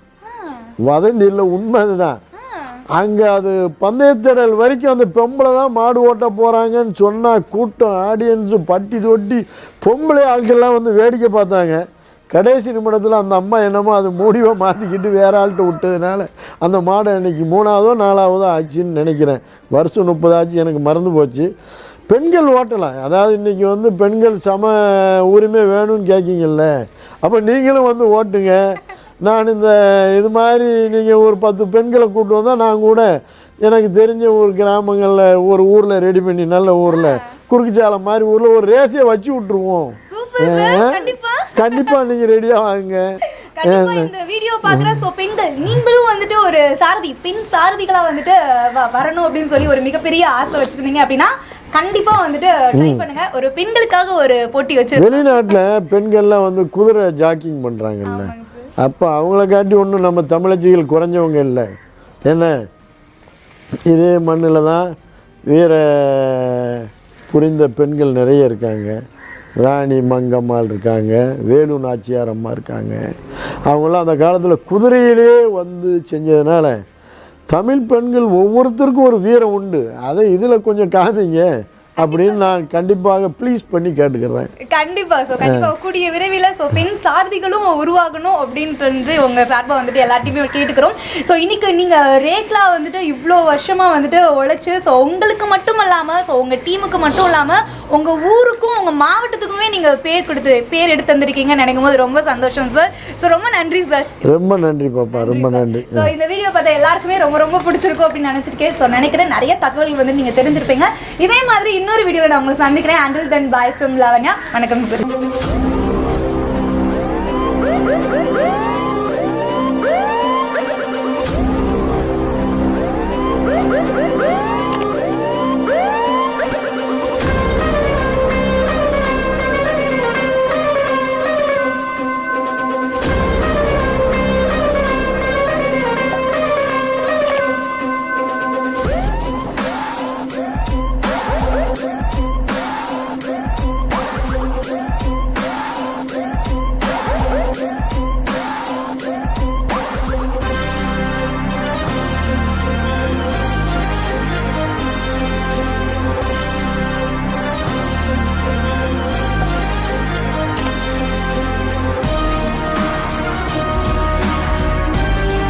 வதந்தி இல்லை, உண்மை அதுதான். அங்கே அது பந்தயத்திடல் வரைக்கும் அந்த பொம்பளை தான் மாடு ஓட்ட போகிறாங்கன்னு சொன்னால் கூட்டம் ஆடியன்ஸு பட்டி தொட்டி பொம்பளை ஆட்கள்லாம் வந்து வேடிக்கை பார்த்தாங்க. கடைசி நிமிடத்தில் அந்த அம்மா என்னமோ அது முடிவை மாற்றிக்கிட்டு வேற ஆள்கிட்ட விட்டதுனால அந்த மாடை அன்றைக்கி 3ஆவதோ 4ஆவதோ ஆச்சுன்னு நினைக்கிறேன். வருஷம் 30 ஆச்சு, எனக்கு மறந்து போச்சு. பெண்கள் ஓட்டலாம், அதாவது இன்றைக்கி வந்து பெண்கள் சம உரிமை வேணும்னு கேட்கிங்கல்ல, அப்போ நீங்களும் வந்து ஓட்டுங்க. நான் இந்த இது மாதிரி நீங்கள் ஒரு 10 பெண்களை கூப்பிட்டு வந்தால் நான் கூட எனக்கு தெரிஞ்ச ஒரு கிராமங்களில் ஒரு ஊரில் ரெடி பண்ணி நல்ல ஊரில் குறுக்குச்சாலை மாதிரி ஊரில் ஒரு ரேஸையை வச்சு விட்ருவோம். கண்டிப்பாக நீங்கள் ரெடியாக வாங்க. இந்த வீடியோ பாக்குற சோ பெண்கள் நீங்களும் வந்துட்டு ஒரு சாரதி பெண் சாரதிகளா வந்துட்டு வரணும் அப்படின்னு சொல்லி ஒரு மிகப்பெரிய ஆசை வச்சிருந்தீங்க அப்படின்னா கண்டிப்பா வந்துட்டு ட்ரை பண்ணுங்க. ஒரு பெண்களுக்காக ஒரு போட்டி வச்சு வெளிநாட்டில் பெண்கள்லாம் வந்து குதிரை ஜாக்கிங் பண்ணுறாங்கல்ல, அப்போ அவங்கள காட்டி ஒன்றும் நம்ம தமிழச்சிகள் குறைஞ்சவங்க இல்லை. என்ன இதே மண்ணில் தான் வீர புரிந்த பெண்கள் நிறைய இருக்காங்க. ராணி மங்கம்மாள் இருக்காங்க, வேலு நாச்சியார் அம்மா இருக்காங்க. அவங்களாம் அந்த காலத்தில் குதிரையிலே வந்து செஞ்சதுனால தமிழ் பெண்கள் ஒவ்வொருத்தருக்கும் ஒரு வீரம் உண்டு. அதை இதில் கொஞ்சம் காமிங்க அப்படின்னு நான் கண்டிப்பாக ப்ளீஸ் பண்ணி கேட்டுக்கிறேன். கண்டிப்பாக கூடிய விரைவில் பெண் சாரதிகளும் உருவாகணும் அப்படின்ட்டு உங்கள் சார்பாக வந்துட்டு எல்லாத்தையுமே கேட்டுக்கிறோம். ஸோ இன்னைக்கு நீங்கள் ரேக்லா வந்துட்டு இவ்வளோ வருஷமாக வந்துட்டு உழைச்சி உங்களுக்கு மட்டும் இல்லாமல் உங்கள் டீமுக்கு மட்டும் இல்லாமல் உங்கள் ஊருக்கும் உங்கள் மாவட்டத்துக்குமே நீங்கள் பேர் எடுத்து வந்திருக்கீங்கன்னு நினைக்கும் போது ரொம்ப சந்தோஷம் சார். ஸோ ரொம்ப நன்றி சார். ரொம்ப நன்றி பாப்பா, ரொம்ப நன்றி. ஸோ இந்த வீடியோ பார்த்தா எல்லாருக்குமே ரொம்ப ரொம்ப பிடிச்சிருக்கும் அப்படின்னு நினச்சிருக்கேன். ஸோ நினைக்கிறேன் நிறைய தகவல்கள் வந்து நீங்கள் தெரிஞ்சிருப்பீங்க. இதே மாதிரி இன்னொரு வீடியோவில் நான் உங்களுக்கு சந்திக்கிறேன். Until then, bye from Lavanya. வணக்கம் சார்.